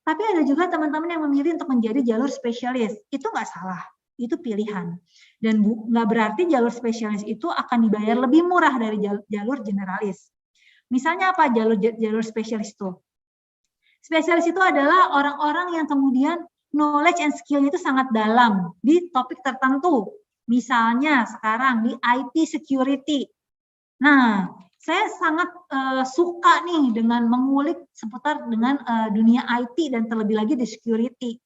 Tapi ada juga teman-teman yang memilih untuk menjadi jalur spesialis. Itu nggak salah, itu pilihan. Dan nggak berarti jalur spesialis itu akan dibayar lebih murah dari jalur generalis. Misalnya apa jalur spesialis itu? Spesialis itu adalah orang-orang yang kemudian knowledge and skill itu sangat dalam di topik tertentu. Misalnya sekarang di IT security. Nah, saya sangat suka nih dengan mengulik seputar dengan dunia IT dan terlebih lagi di security.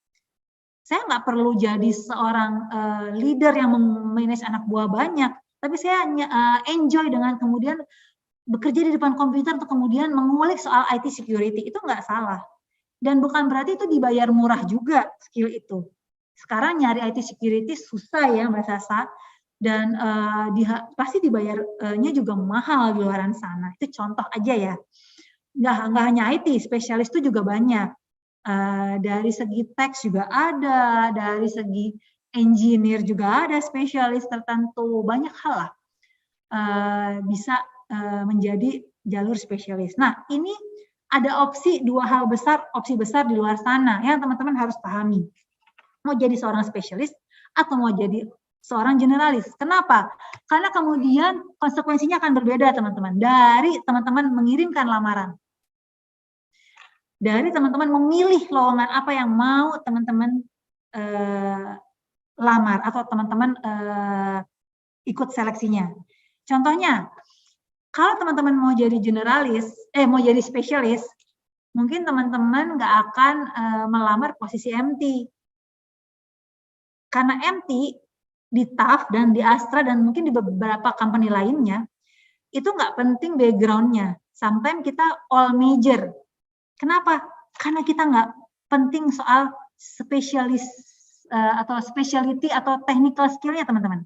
Saya nggak perlu jadi seorang leader yang memanage anak buah banyak, tapi saya enjoy dengan kemudian bekerja di depan komputer untuk kemudian mengulik soal IT security. Itu nggak salah. Dan bukan berarti itu dibayar murah juga skill itu. Sekarang nyari IT security susah ya Mbak Sasa. Dan pasti dibayarnya juga mahal di luar sana. Itu contoh aja ya. Nggak hanya IT, spesialis itu juga banyak. Dari segi teks juga ada, dari segi engineer juga ada spesialis tertentu. Banyak hal lah bisa menjadi jalur spesialis. Nah, ini ada opsi opsi besar di luar sana yang teman-teman harus pahami. Mau jadi seorang spesialis atau mau jadi seorang generalis. Kenapa? Karena kemudian konsekuensinya akan berbeda teman-teman. Dari teman-teman mengirimkan lamaran. Dari teman-teman memilih lowongan apa yang mau teman-teman lamar atau teman-teman ikut seleksinya. Contohnya, kalau teman-teman mau jadi generalis, mau jadi spesialis, mungkin teman-teman nggak akan melamar posisi MT. Karena MT di TAF dan di Astra dan mungkin di beberapa company lainnya, itu nggak penting background-nya. Sometimes kita all major. Kenapa? Karena kita nggak penting soal spesialis atau specialty atau technical skill-nya, teman-teman.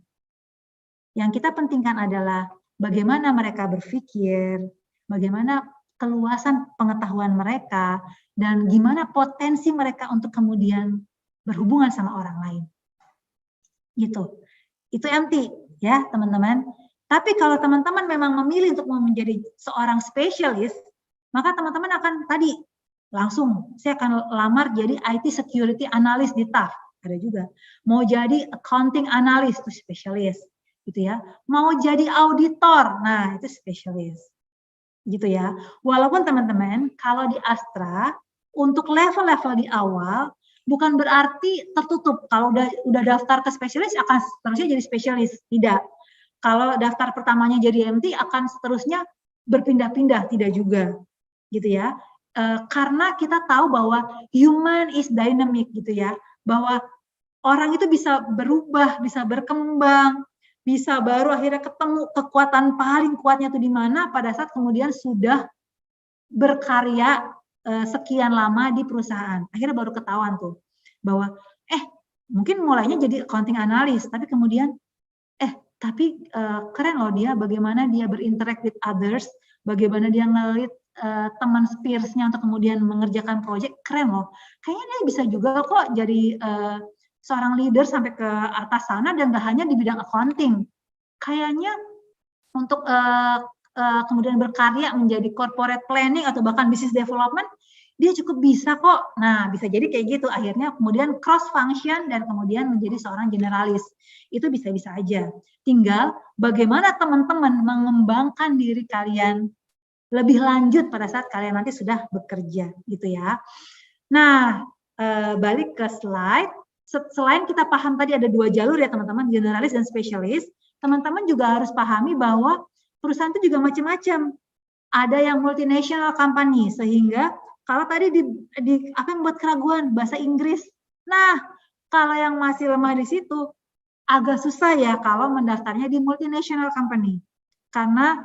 Yang kita pentingkan adalah bagaimana mereka berpikir, bagaimana keluasan pengetahuan mereka, dan gimana potensi mereka untuk kemudian berhubungan sama orang lain. Gitu. Itu MT ya, teman-teman. Tapi kalau teman-teman memang memilih untuk menjadi seorang spesialis, maka teman-teman akan tadi langsung saya akan lamar jadi IT security analyst di TAF, ada juga. Mau jadi accounting analyst itu spesialis, gitu ya. Mau jadi auditor, nah itu spesialis, gitu ya. Walaupun teman-teman kalau di Astra untuk level-level di awal bukan berarti tertutup. Kalau udah daftar ke spesialis akan seterusnya jadi spesialis, tidak. Kalau daftar pertamanya jadi MT akan seterusnya berpindah-pindah, tidak juga, gitu ya. Karena kita tahu bahwa human is dynamic, gitu ya, bahwa orang itu bisa berubah, bisa berkembang, bisa baru akhirnya ketemu kekuatan paling kuatnya itu di mana pada saat kemudian sudah berkarya sekian lama di perusahaan. Akhirnya baru ketahuan tuh bahwa mungkin mulainya jadi accounting analyst, tapi kemudian keren loh dia, bagaimana dia berinteract with others, bagaimana dia ngelit teman peers-nya untuk kemudian mengerjakan proyek, keren loh. Kayaknya dia bisa juga kok jadi seorang leader sampai ke atas sana dan gak hanya di bidang accounting. Kayaknya untuk kemudian berkarya menjadi corporate planning atau bahkan business development, dia cukup bisa kok. Nah, bisa jadi kayak gitu. Akhirnya kemudian cross function dan kemudian menjadi seorang generalis. Itu bisa-bisa aja. Tinggal bagaimana teman-teman mengembangkan diri kalian lebih lanjut pada saat kalian nanti sudah bekerja, gitu ya. Nah, balik ke slide. Selain kita paham tadi ada 2 jalur ya teman-teman, generalis dan spesialis, teman-teman juga harus pahami bahwa perusahaan itu juga macam-macam. Ada yang multinational company, sehingga kalau tadi apa yang membuat keraguan bahasa Inggris. Nah, kalau yang masih lemah di situ agak susah ya kalau mendaftarnya di multinational company. Karena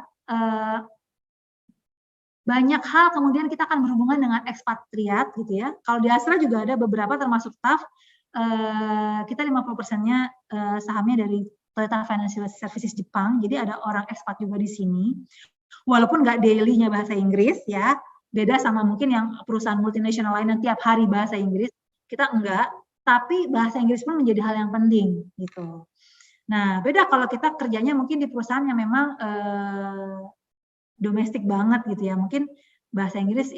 banyak hal kemudian kita akan berhubungan dengan ekspatriat, gitu ya. Kalau di Astra juga ada beberapa termasuk TAF, kita 50%-nya sahamnya dari Toyota Financial Services Jepang, jadi ada orang ekspat juga di sini. Walaupun nggak daily-nya bahasa Inggris ya, beda sama mungkin yang perusahaan multinasional lain yang tiap hari bahasa Inggris, kita enggak, tapi bahasa Inggris pun menjadi hal yang penting gitu. Nah, beda kalau kita kerjanya mungkin di perusahaan yang memang domestik banget gitu ya, mungkin bahasa Inggris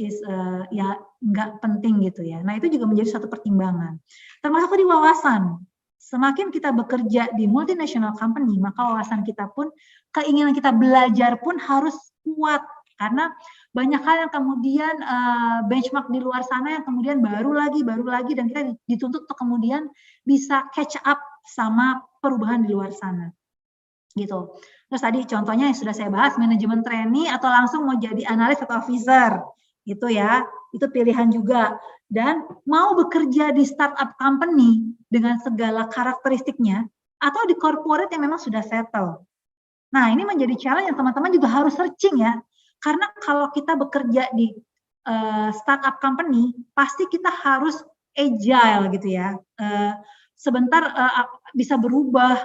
ya nggak penting gitu ya. Nah, itu juga menjadi suatu pertimbangan. Termasuk di wawasan. Semakin kita bekerja di multinational company, maka wawasan kita pun, keinginan kita belajar pun harus kuat. Karena banyak hal yang kemudian benchmark di luar sana yang kemudian baru lagi, dan kita dituntut untuk kemudian bisa catch up sama perubahan di luar sana. Gitu. Terus tadi contohnya yang sudah saya bahas, manajemen trainee atau langsung mau jadi analis atau officer, gitu ya, itu pilihan juga. Dan mau bekerja di startup company dengan segala karakteristiknya, atau di corporate yang memang sudah settle. Nah, ini menjadi challenge yang teman-teman juga harus searching ya, karena kalau kita bekerja di startup company, pasti kita harus agile gitu ya, sebentar bisa berubah,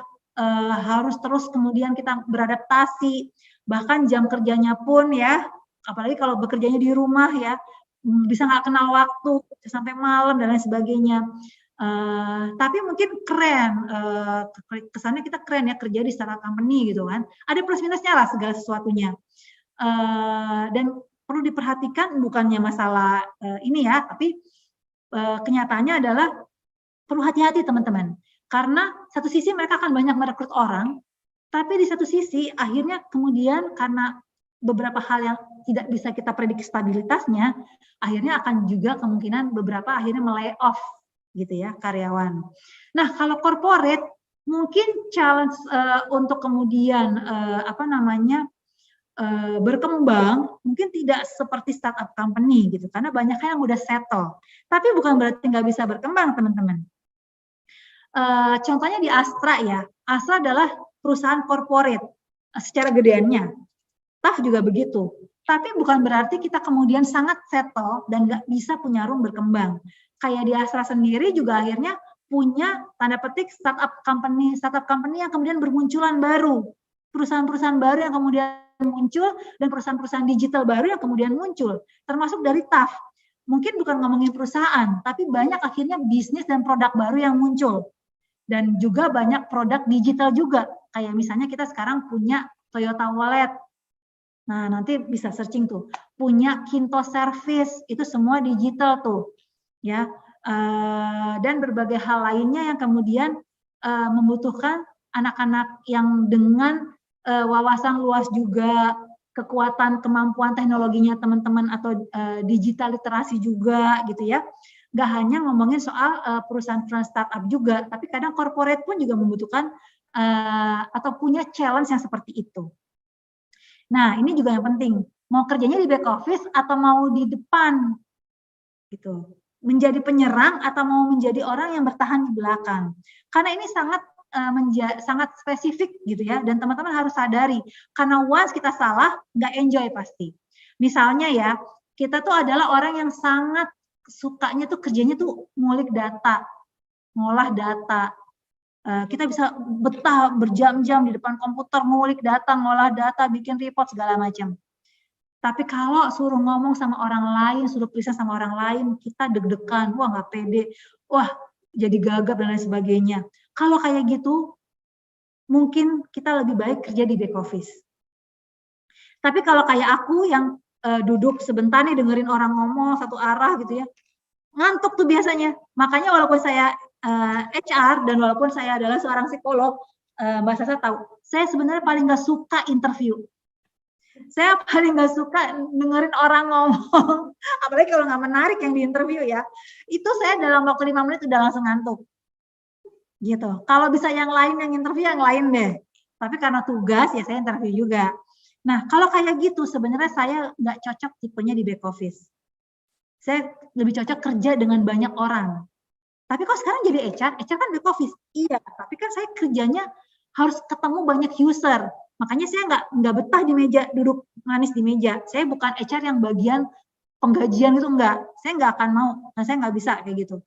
harus terus kemudian kita beradaptasi, bahkan jam kerjanya pun ya, apalagi kalau bekerjanya di rumah ya, bisa nggak kenal waktu sampai malam dan lain sebagainya. Tapi mungkin keren, kesannya kita keren ya kerja di startup company gitu kan, ada plus minusnya lah segala sesuatunya. Dan perlu diperhatikan bukannya masalah ini ya, tapi kenyataannya adalah perlu hati-hati teman-teman. Karena satu sisi mereka akan banyak merekrut orang, tapi di satu sisi akhirnya kemudian karena beberapa hal yang tidak bisa kita prediksi stabilitasnya, akhirnya akan juga kemungkinan beberapa akhirnya melay off gitu ya, karyawan. Nah, kalau corporate mungkin challenge untuk kemudian berkembang mungkin tidak seperti startup company gitu, karena banyak yang udah settle. Tapi bukan berarti nggak bisa berkembang, teman-teman. Contohnya di Astra ya, Astra adalah perusahaan corporate secara gedeannya. TAF juga begitu. Tapi bukan berarti kita kemudian sangat settle dan nggak bisa punya room berkembang. Kayak di Astra sendiri juga akhirnya punya tanda petik startup company yang kemudian bermunculan baru. Perusahaan-perusahaan baru yang kemudian muncul dan perusahaan-perusahaan digital baru yang kemudian muncul. Termasuk dari TAF. Mungkin bukan ngomongin perusahaan, tapi banyak akhirnya bisnis dan produk baru yang muncul. Dan juga banyak produk digital juga. Kayak misalnya kita sekarang punya Toyota Wallet. Nah, nanti bisa searching tuh. Punya Kinto Service, itu semua digital tuh. Ya. Dan berbagai hal lainnya yang kemudian membutuhkan anak-anak yang dengan wawasan luas juga, kekuatan kemampuan teknologinya teman-teman atau digital literasi juga gitu ya. Nggak hanya ngomongin soal perusahaan-perusahaan startup juga, tapi kadang corporate pun juga membutuhkan atau punya challenge yang seperti itu. Nah, ini juga yang penting. Mau kerjanya di back office atau mau di depan gitu. Menjadi penyerang atau mau menjadi orang yang bertahan di belakang. Karena ini sangat spesifik gitu ya, dan teman-teman harus sadari karena once kita salah nggak enjoy pasti. Misalnya ya, kita tuh adalah orang yang sangat sukanya tuh kerjanya tuh ngulik data, ngolah data. Kita bisa betah berjam-jam di depan komputer ngulik data, ngolah data, bikin report segala macam. Tapi kalau suruh ngomong sama orang lain, suruh present sama orang lain, kita deg-degan, wah nggak pede, wah jadi gagap dan lain sebagainya. Kalau kayak gitu, mungkin kita lebih baik kerja di back office. Tapi kalau kayak aku yang duduk sebentar nih dengerin orang ngomong satu arah gitu ya, ngantuk tuh biasanya. Makanya walaupun saya HR dan walaupun saya adalah seorang psikolog, Mbak Sasa tahu, saya sebenarnya paling nggak suka interview. Saya paling nggak suka dengerin orang ngomong, apalagi kalau nggak menarik yang di interview ya. Itu saya dalam waktu 5 menit udah langsung ngantuk. Gitu. Kalau bisa yang lain yang interview, yang lain deh. Tapi karena tugas ya saya interview juga. Nah, kalau kayak gitu sebenarnya saya nggak cocok tipenya di back office. Saya lebih cocok kerja dengan banyak orang. Tapi kok sekarang jadi HR kan back office. Iya, tapi kan saya kerjanya harus ketemu banyak user. Makanya saya nggak betah di meja, duduk manis di meja. Saya bukan HR yang bagian penggajian itu enggak. Saya nggak akan mau. Nah, saya nggak bisa kayak gitu.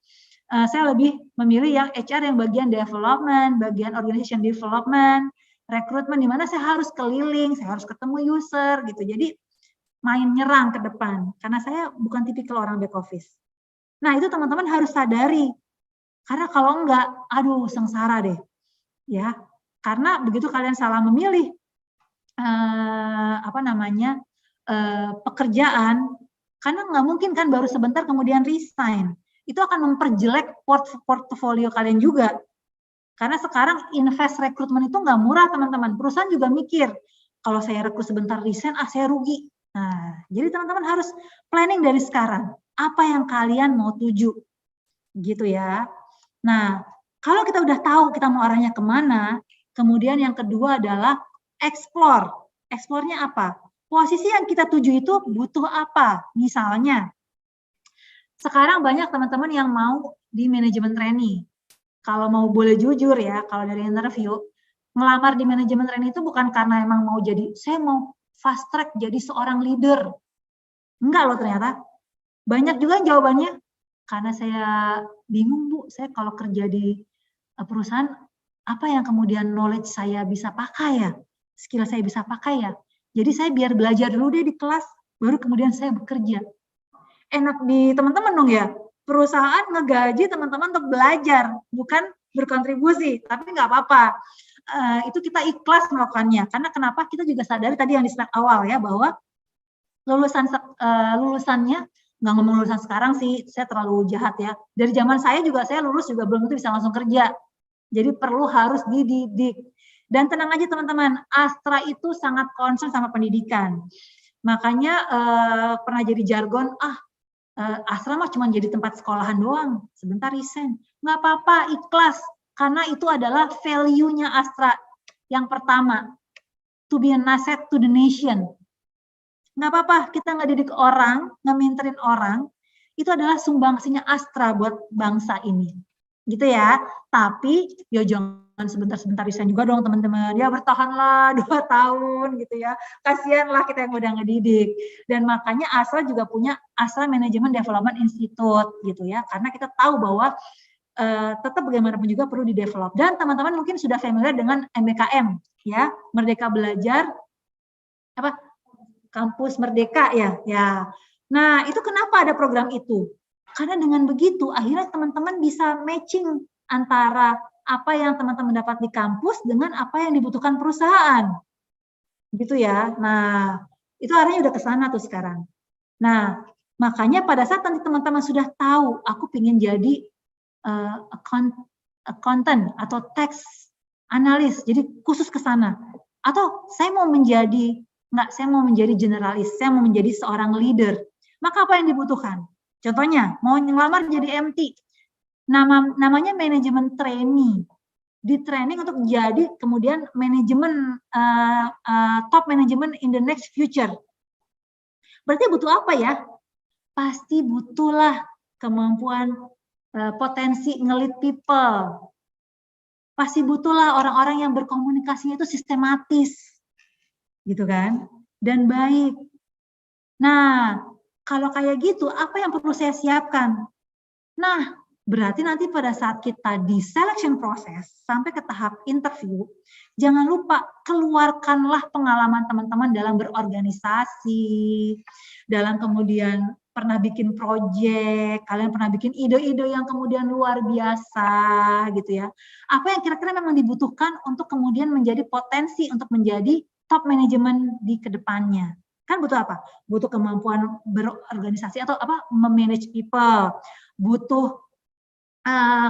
Saya lebih memilih yang HR yang bagian development, bagian organization development, rekrutmen, di mana saya harus keliling, saya harus ketemu user gitu. Jadi main nyerang ke depan. Karena saya bukan tipikal orang back office. Nah, itu teman-teman harus sadari. Karena kalau enggak, aduh sengsara deh. Ya, karena begitu kalian salah memilih pekerjaan, karena nggak mungkin kan baru sebentar kemudian resign. Itu akan memperjelek portfolio kalian juga. Karena sekarang invest rekrutmen itu nggak murah teman-teman. Perusahaan juga mikir, kalau saya rekrut sebentar resign, saya rugi. Nah, jadi teman-teman harus planning dari sekarang. Apa yang kalian mau tuju. Gitu ya. Nah, kalau kita udah tahu kita mau arahnya kemana, kemudian yang kedua adalah explore. Explore-nya apa? Posisi yang kita tuju itu butuh apa? Misalnya, sekarang banyak teman-teman yang mau di manajemen trainee. Kalau mau boleh jujur ya, kalau dari interview, ngelamar di manajemen trainee itu bukan karena emang mau jadi, saya mau fast track jadi seorang leader. Enggak loh ternyata. Banyak juga jawabannya, karena saya bingung Bu, saya kalau kerja di perusahaan, apa yang kemudian knowledge saya bisa pakai ya? Skill saya bisa pakai ya? Jadi saya biar belajar dulu deh di kelas, baru kemudian saya bekerja. Enak di teman-teman dong ya, perusahaan ngegaji teman-teman untuk belajar, bukan berkontribusi, tapi nggak apa-apa. Itu kita ikhlas melakukannya, karena kenapa? Kita juga sadari tadi yang di slide awal ya, bahwa lulusannya, nggak ngomong lulusan sekarang sih, saya terlalu jahat ya. Dari zaman saya juga, saya lulus juga belum tentu bisa langsung kerja. Jadi perlu harus dididik. Dan tenang aja teman-teman, Astra itu sangat concern sama pendidikan. Makanya pernah jadi jargon, asrama cuma jadi tempat sekolahan doang, sebentar resign. Nggak apa-apa, ikhlas. Karena itu adalah value-nya Astra. Yang pertama, to be an asset to the nation. Nggak apa-apa, kita nggak didik orang, ngeminterin orang, itu adalah sumbangsinya Astra buat bangsa ini. Gitu ya. Tapi, ya jangan sebentar-sebentar resign juga dong teman-teman. Ya bertahanlah 2 tahun gitu ya. Kasihanlah kita yang udah ngedidik. Dan makanya Astra juga punya Astra Management Development Institute gitu ya. Karena kita tahu bahwa tetap bagaimanapun juga perlu di-develop. Dan teman-teman mungkin sudah familiar dengan MBKM ya, Merdeka Belajar apa? Kampus Merdeka ya. Ya. Nah, itu kenapa ada program itu? Karena dengan begitu akhirnya teman-teman bisa matching antara apa yang teman-teman dapat di kampus dengan apa yang dibutuhkan perusahaan. Gitu ya. Nah, itu arahnya udah ke sana tuh sekarang. Nah, makanya pada saat nanti teman-teman sudah tahu aku ingin jadi accountant atau tax analis, jadi khusus ke sana. Atau saya mau menjadi saya mau menjadi generalis, saya mau menjadi seorang leader. Maka apa yang dibutuhkan? Contohnya, mau ngelamar jadi MT, namanya manajemen trainee. Di training untuk jadi kemudian manajemen top manajemen in the next future. Berarti butuh apa ya? Pasti butuhlah kemampuan potensi ngelit people. Pasti butuhlah orang-orang yang berkomunikasinya itu sistematis. Gitu kan? Dan baik. Nah, kalau kayak gitu, apa yang perlu saya siapkan? Nah, berarti nanti pada saat kita di selection proses sampai ke tahap interview, jangan lupa keluarkanlah pengalaman teman-teman dalam berorganisasi, dalam kemudian pernah bikin project, kalian pernah bikin ide-ide yang kemudian luar biasa gitu ya. Apa yang kira-kira memang dibutuhkan untuk kemudian menjadi potensi untuk menjadi top manajemen di kedepannya. Kan butuh apa? Butuh kemampuan berorganisasi atau apa? Memanage people. Butuh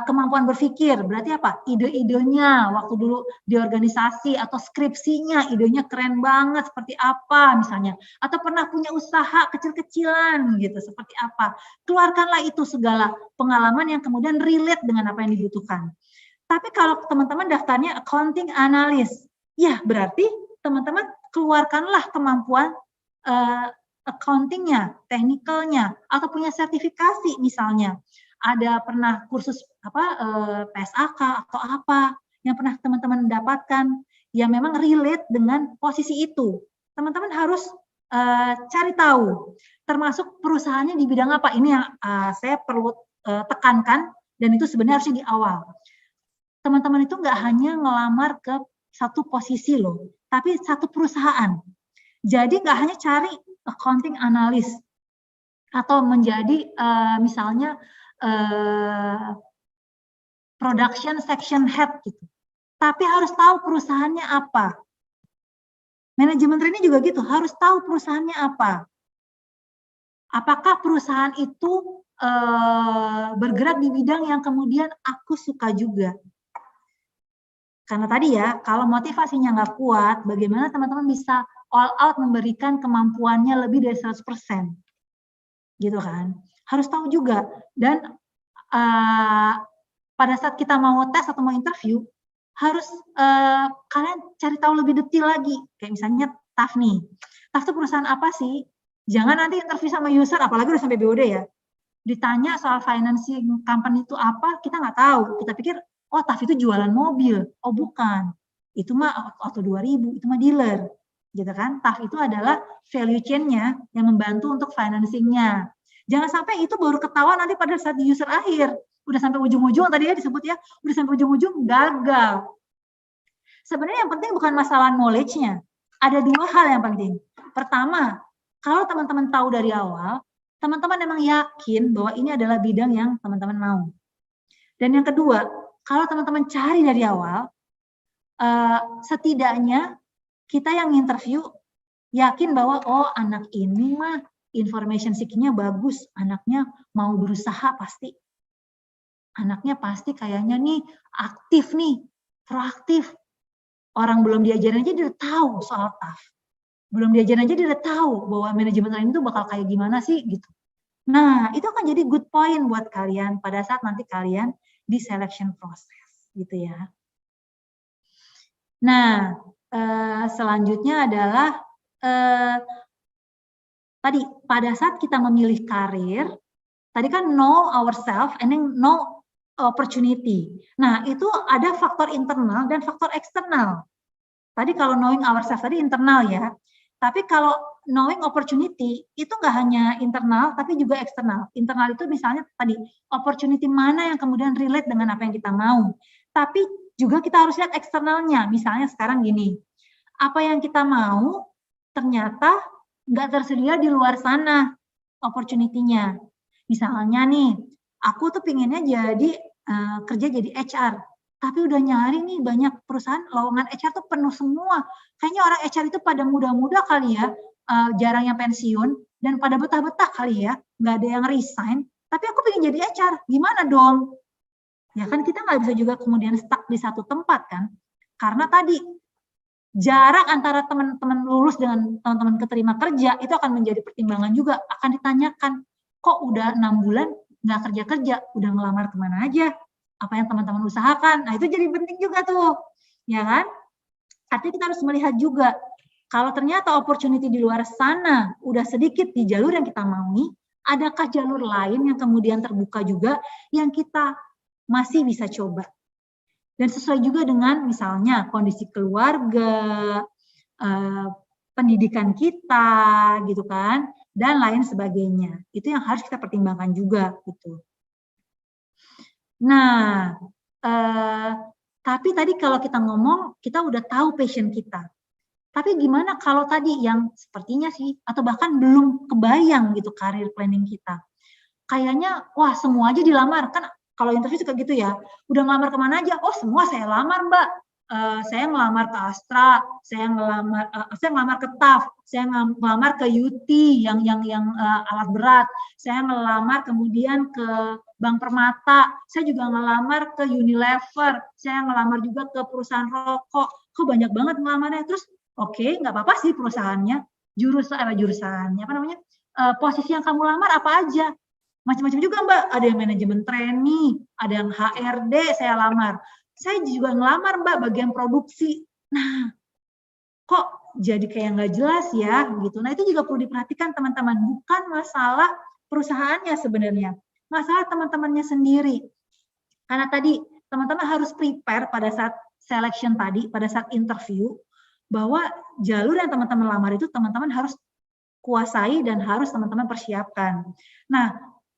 kemampuan berpikir, berarti apa? Ide-idenya waktu dulu di organisasi atau skripsinya, idenya keren banget seperti apa misalnya. Atau pernah punya usaha kecil-kecilan gitu, seperti apa. Keluarkanlah itu segala pengalaman yang kemudian relate dengan apa yang dibutuhkan. Tapi kalau teman-teman daftarnya accounting analyst, ya berarti teman-teman keluarkanlah kemampuan accountingnya, technicalnya, atau punya sertifikasi misalnya. Ada pernah kursus PSAK atau apa yang pernah teman-teman dapatkan yang memang relate dengan posisi itu. Teman-teman harus cari tahu, termasuk perusahaannya di bidang apa. Ini yang saya perlu tekankan, dan itu sebenarnya harusnya di awal. Teman-teman itu nggak hanya ngelamar ke satu posisi loh, tapi satu perusahaan. Jadi nggak hanya cari accounting analyst atau menjadi misalnya production section head gitu. Tapi harus tahu perusahaannya apa. Manajemen training juga gitu, harus tahu perusahaannya apa. Apakah perusahaan itu bergerak di bidang yang kemudian aku suka juga. Karena tadi ya, kalau motivasinya nggak kuat, bagaimana teman-teman bisa all out memberikan kemampuannya lebih dari 100%. Gitu kan. Harus tahu juga. Dan pada saat kita mau tes atau mau interview, harus kalian cari tahu lebih detail lagi. Kayak misalnya TAF nih. TAF itu perusahaan apa sih? Jangan nanti interview sama user, apalagi udah sampai BOD ya. Ditanya soal financing company itu apa, kita nggak tahu. Kita pikir, oh TAF itu jualan mobil. Oh bukan. Itu mah Auto 2000, itu mah dealer. Gitu kan. TAF itu adalah value chain-nya yang membantu untuk financing-nya. Jangan sampai itu baru ketahuan nanti pada saat di user akhir. Udah sampai ujung-ujung, tadi ya disebut ya, udah sampai ujung-ujung gagal. Sebenarnya yang penting bukan masalah knowledge-nya. Ada 2 hal yang penting. Pertama, kalau teman-teman tahu dari awal, teman-teman memang yakin bahwa ini adalah bidang yang teman-teman mau. Dan yang kedua, kalau teman-teman cari dari awal, setidaknya kita yang interview yakin bahwa oh anak ini mah information seeking-nya bagus, anaknya mau berusaha pasti. Anaknya pasti kayaknya nih aktif nih, proaktif. Orang belum diajarin aja dia udah tahu soal TAF. Belum diajarin aja dia udah tahu bahwa manajemen training itu bakal kayak gimana sih gitu. Nah, itu akan jadi good point buat kalian pada saat nanti kalian di selection process, gitu ya. Nah, selanjutnya adalah tadi pada saat kita memilih karir, tadi kan know ourselves and then know opportunity. Nah, itu ada faktor internal dan faktor eksternal. Tadi kalau knowing ourselves tadi internal ya. Tapi kalau knowing opportunity itu nggak hanya internal tapi juga eksternal. Internal itu misalnya tadi opportunity mana yang kemudian relate dengan apa yang kita mau. Tapi juga kita harus lihat eksternalnya. Misalnya sekarang gini, apa yang kita mau ternyata nggak tersedia di luar sana opportunity-nya. Misalnya nih, aku tuh pinginnya jadi kerja jadi HR, tapi udah nyari nih banyak perusahaan lowongan HR tuh penuh semua. Kayaknya orang HR itu pada muda-muda kali ya, jarang yang pensiun dan pada betah-betah kali ya, nggak ada yang resign. Tapi aku pengen jadi HR, gimana dong? Ya kan kita nggak bisa juga kemudian stuck di satu tempat kan? Karena tadi jarak antara teman-teman lulus dengan teman-teman keterima kerja itu akan menjadi pertimbangan juga, akan ditanyakan, kok udah 6 bulan nggak kerja-kerja, udah ngelamar kemana aja, apa yang teman-teman usahakan. Nah itu jadi penting juga tuh, ya kan? Artinya kita harus melihat juga, kalau ternyata opportunity di luar sana udah sedikit di jalur yang kita maui, adakah jalur lain yang kemudian terbuka juga yang kita masih bisa coba. Dan sesuai juga dengan misalnya kondisi keluarga, pendidikan kita, gitu kan, dan lain sebagainya. Itu yang harus kita pertimbangkan juga, gitu. Nah, tapi tadi kalau kita ngomong, kita udah tahu passion kita. Tapi gimana kalau tadi yang sepertinya sih, atau bahkan belum kebayang gitu karir planning kita. Kayaknya, wah semua aja dilamar, kan kalau interview suka gitu ya, udah ngelamar kemana aja, oh semua saya lamar mbak, saya ngelamar ke Astra, saya ngelamar ke TAF, saya ngelamar ke UT yang alat berat, saya ngelamar kemudian ke Bank Permata, saya juga ngelamar ke Unilever, saya ngelamar juga ke perusahaan rokok, kok banyak banget ngelamarnya, terus oke, nggak apa-apa sih perusahaannya, jurusannya apa namanya, posisi yang kamu lamar apa aja, macam-macam juga mbak, ada yang manajemen trainee, ada yang HRD saya lamar, saya juga ngelamar mbak bagian produksi. Nah, kok jadi kayak nggak jelas ya gitu. Nah itu juga perlu diperhatikan teman-teman, bukan masalah perusahaannya sebenarnya, masalah teman-temannya sendiri. Karena tadi teman-teman harus prepare pada saat selection tadi, pada saat interview, bahwa jalur yang teman-teman lamar itu teman-teman harus kuasai dan harus teman-teman persiapkan. Nah,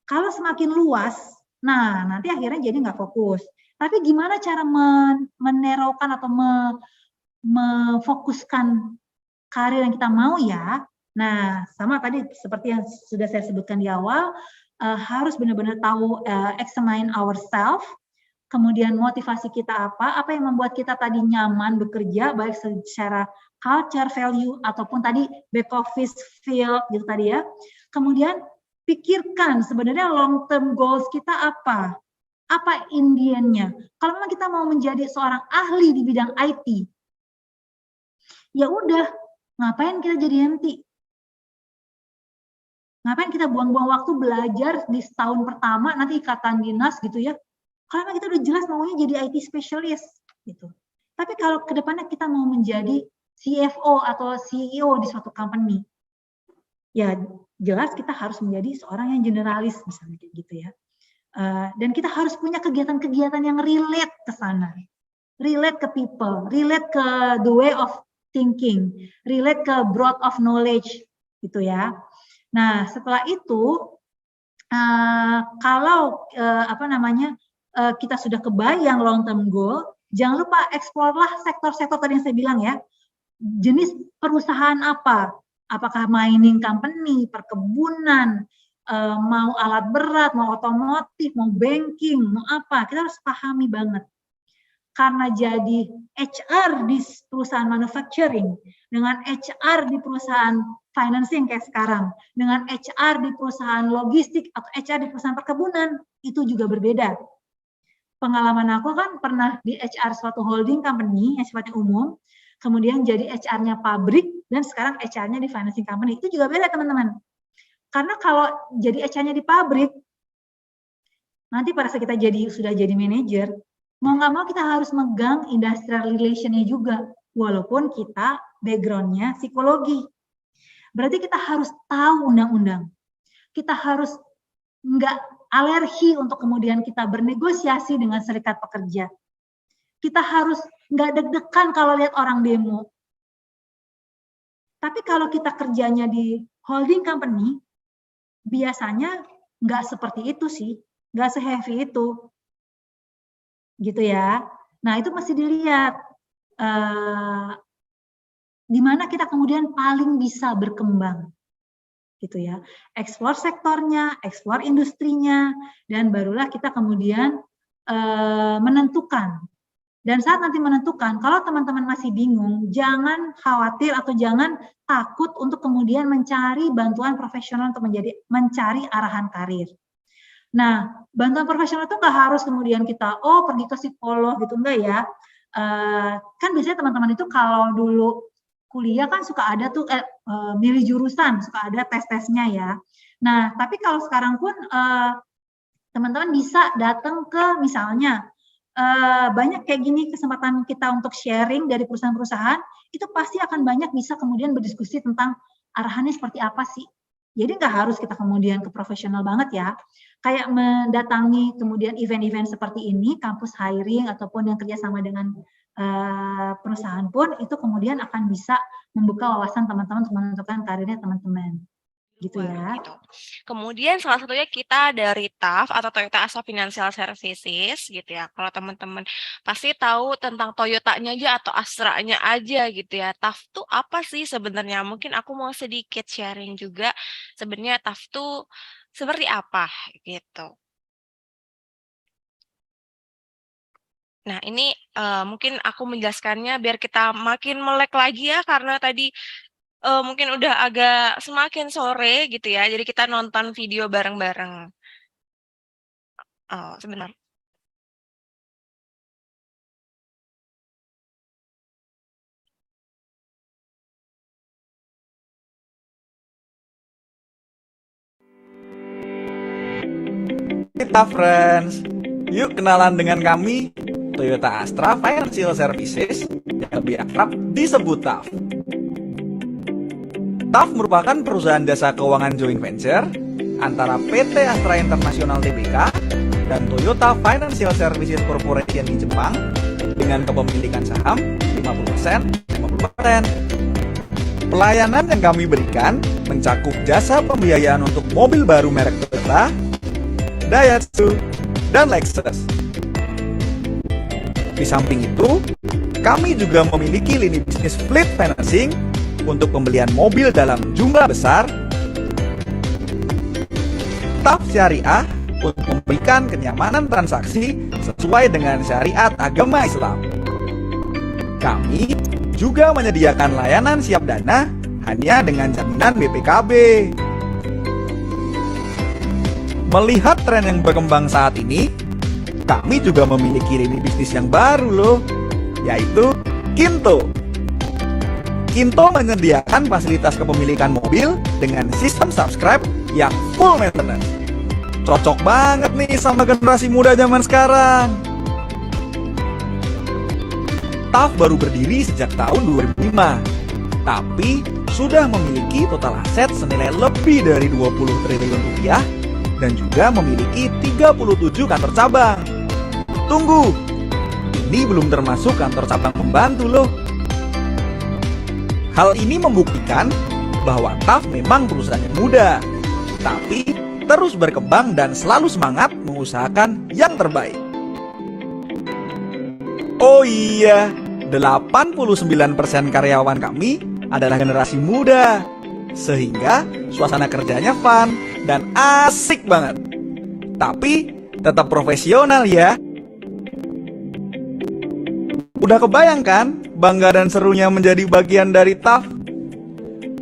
kalau semakin luas, nah nanti akhirnya jadi nggak fokus. Tapi gimana cara menerokan atau memfokuskan karir yang kita mau ya? Nah, sama tadi seperti yang sudah saya sebutkan di awal, harus benar-benar tahu examine ourselves, kemudian motivasi kita apa yang membuat kita tadi nyaman bekerja, baik secara culture, value, ataupun tadi back office field gitu tadi ya. Kemudian pikirkan sebenarnya long term goals kita apa Indiannya. Kalau memang kita mau menjadi seorang ahli di bidang IT, ya udah, ngapain kita jadi MT? Ngapain kita buang-buang waktu belajar di setahun pertama, nanti ikatan dinas gitu ya. Kalau kita udah jelas maunya jadi IT specialist gitu. Tapi kalau kedepannya kita mau menjadi CFO atau CEO di suatu company, ya jelas kita harus menjadi seorang yang generalis misalnya kayak gitu ya. Dan kita harus punya kegiatan-kegiatan yang relate ke sana, relate ke people, relate ke the way of thinking, relate ke broad of knowledge gitu ya. Nah setelah itu kalau kita sudah kebayang long term goal, jangan lupa explore lah sektor-sektor tadi yang saya bilang ya, jenis perusahaan apa, apakah mining company, perkebunan, mau alat berat, mau otomotif, mau banking, mau apa, kita harus pahami banget. Karena jadi HR di perusahaan manufacturing, dengan HR di perusahaan financing kayak sekarang, dengan HR di perusahaan logistik atau HR di perusahaan perkebunan, itu juga berbeda. Pengalaman aku kan pernah di HR suatu holding company yang sifatnya umum, kemudian jadi HR-nya pabrik, dan sekarang HR-nya di financing company. Itu juga beda teman-teman. Karena kalau jadi HR-nya di pabrik, nanti pada saat kita sudah jadi manajer, mau nggak mau kita harus megang industrial relation-nya juga, walaupun kita background-nya psikologi. Berarti kita harus tahu undang-undang. Kita harus nggak alergi untuk kemudian kita bernegosiasi dengan serikat pekerja. Kita harus nggak deg-degan kalau lihat orang demo. Tapi kalau kita kerjanya di holding company, biasanya nggak seperti itu sih, nggak se-heavy itu, gitu ya. Nah itu mesti dilihat di mana kita kemudian paling bisa berkembang, gitu ya. Eksplor sektornya, eksplor industrinya, dan barulah kita kemudian menentukan. Dan saat nanti menentukan, kalau teman-teman masih bingung, jangan khawatir atau jangan takut untuk kemudian mencari bantuan profesional untuk mencari arahan karir. Nah, bantuan profesional itu nggak harus kemudian kita, pergi ke psikolog gitu, enggak ya. Kan biasanya teman-teman itu kalau dulu kuliah kan suka ada tuh, milih jurusan, suka ada tes-tesnya ya. Nah, tapi kalau sekarang pun teman-teman bisa datang ke misalnya, banyak kayak gini kesempatan kita untuk sharing dari perusahaan-perusahaan, itu pasti akan banyak bisa kemudian berdiskusi tentang arahannya seperti apa sih. Jadi nggak harus kita kemudian ke profesional banget ya. Kayak mendatangi kemudian event-event seperti ini, kampus hiring ataupun yang kerjasama dengan perusahaan pun itu kemudian akan bisa membuka wawasan teman-teman untuk menentukan karirnya teman-teman. Gitu Luar ya. gitu. Kemudian salah satunya kita dari TAF atau Toyota Astra Financial Services gitu ya. Kalau teman-teman pasti tahu tentang Toyotanya aja atau Astranya aja gitu ya. TAF tuh apa sih sebenarnya? Mungkin aku mau sedikit sharing juga sebenarnya TAF tuh seperti apa gitu. Nah, ini mungkin aku menjelaskannya biar kita makin melek lagi ya karena tadi mungkin udah agak semakin sore gitu ya, jadi kita nonton video bareng-bareng. Oh, sebentar. Kita friends, yuk kenalan dengan kami, Toyota Astra Financial Services, yang lebih akrab disebut TAF. TAF merupakan perusahaan jasa keuangan joint venture antara PT Astra International Tbk dan Toyota Financial Services Corporation di Jepang dengan kepemilikan saham 50%, 50%. Pelayanan yang kami berikan mencakup jasa pembiayaan untuk mobil baru merek Toyota, Daihatsu, dan Lexus. Di samping itu, kami juga memiliki lini bisnis fleet financing untuk pembelian mobil dalam jumlah besar, TAF Syariah untuk memberikan kenyamanan transaksi sesuai dengan syariat agama Islam. Kami juga menyediakan layanan siap dana hanya dengan jaminan BPKB. Melihat tren yang berkembang saat ini, kami juga memiliki lini bisnis yang baru loh, yaitu Kinto. Kinto menyediakan fasilitas kepemilikan mobil dengan sistem subscribe yang full maintenance. Cocok banget nih sama generasi muda zaman sekarang. TAF baru berdiri sejak tahun 2005, tapi sudah memiliki total aset senilai lebih dari 20 triliun rupiah dan juga memiliki 37 kantor cabang. Tunggu, ini belum termasuk kantor cabang pembantu loh. Hal ini membuktikan bahwa TAF memang perusahaan yang muda, tapi terus berkembang dan selalu semangat mengusahakan yang terbaik. Oh iya, 89% karyawan kami adalah generasi muda, sehingga suasana kerjanya fun dan asik banget. Tapi tetap profesional ya. Udah kebayang kan bangga dan serunya menjadi bagian dari TAF?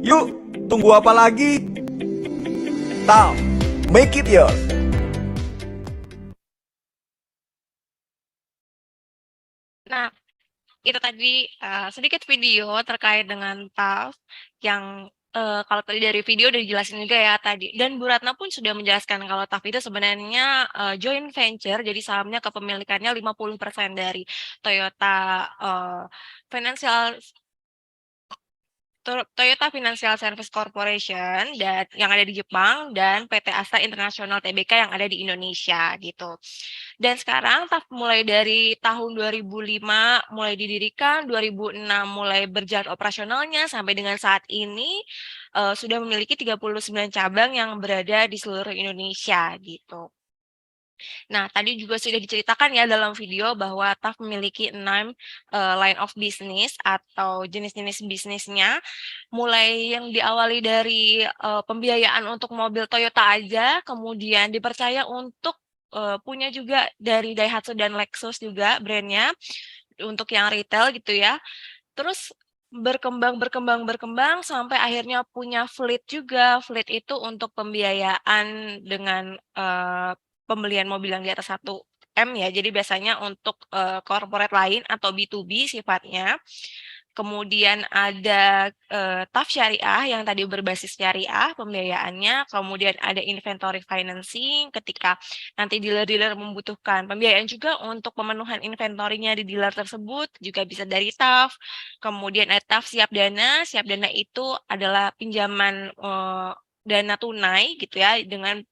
Yuk, tunggu apa lagi? TAF, make it yours. Nah, itu tadi sedikit video terkait dengan TAF yang kalau tadi dari video udah dijelasin juga ya tadi, dan Bu Ratna pun sudah menjelaskan kalau TAF itu sebenarnya joint venture, jadi sahamnya kepemilikannya 50% dari Toyota Financial Toyota Financial Service Corporation dan yang ada di Jepang dan PT Astra International Tbk yang ada di Indonesia gitu. Dan sekarang TAF mulai dari tahun 2005 mulai didirikan, 2006 mulai berjalan operasionalnya sampai dengan saat ini sudah memiliki 39 cabang yang berada di seluruh Indonesia gitu. Nah, tadi juga sudah diceritakan ya dalam video bahwa TAF memiliki 6 line of business atau jenis-jenis bisnisnya, mulai yang diawali dari pembiayaan untuk mobil Toyota aja, kemudian dipercaya untuk punya juga dari Daihatsu dan Lexus juga brandnya untuk yang retail gitu ya. Terus berkembang sampai akhirnya punya fleet juga. Fleet itu untuk pembiayaan dengan pembelian mobil yang di atas 1 M ya. Jadi biasanya untuk corporate lain atau B2B sifatnya. Kemudian ada TAF Syariah yang tadi berbasis syariah pembiayaannya. Kemudian ada inventory financing ketika nanti dealer-dealer membutuhkan pembiayaan juga untuk pemenuhan inventorinya di dealer tersebut juga bisa dari TAF. Kemudian ada TAF Siap Dana. Siap Dana itu adalah pinjaman dana tunai gitu ya dengan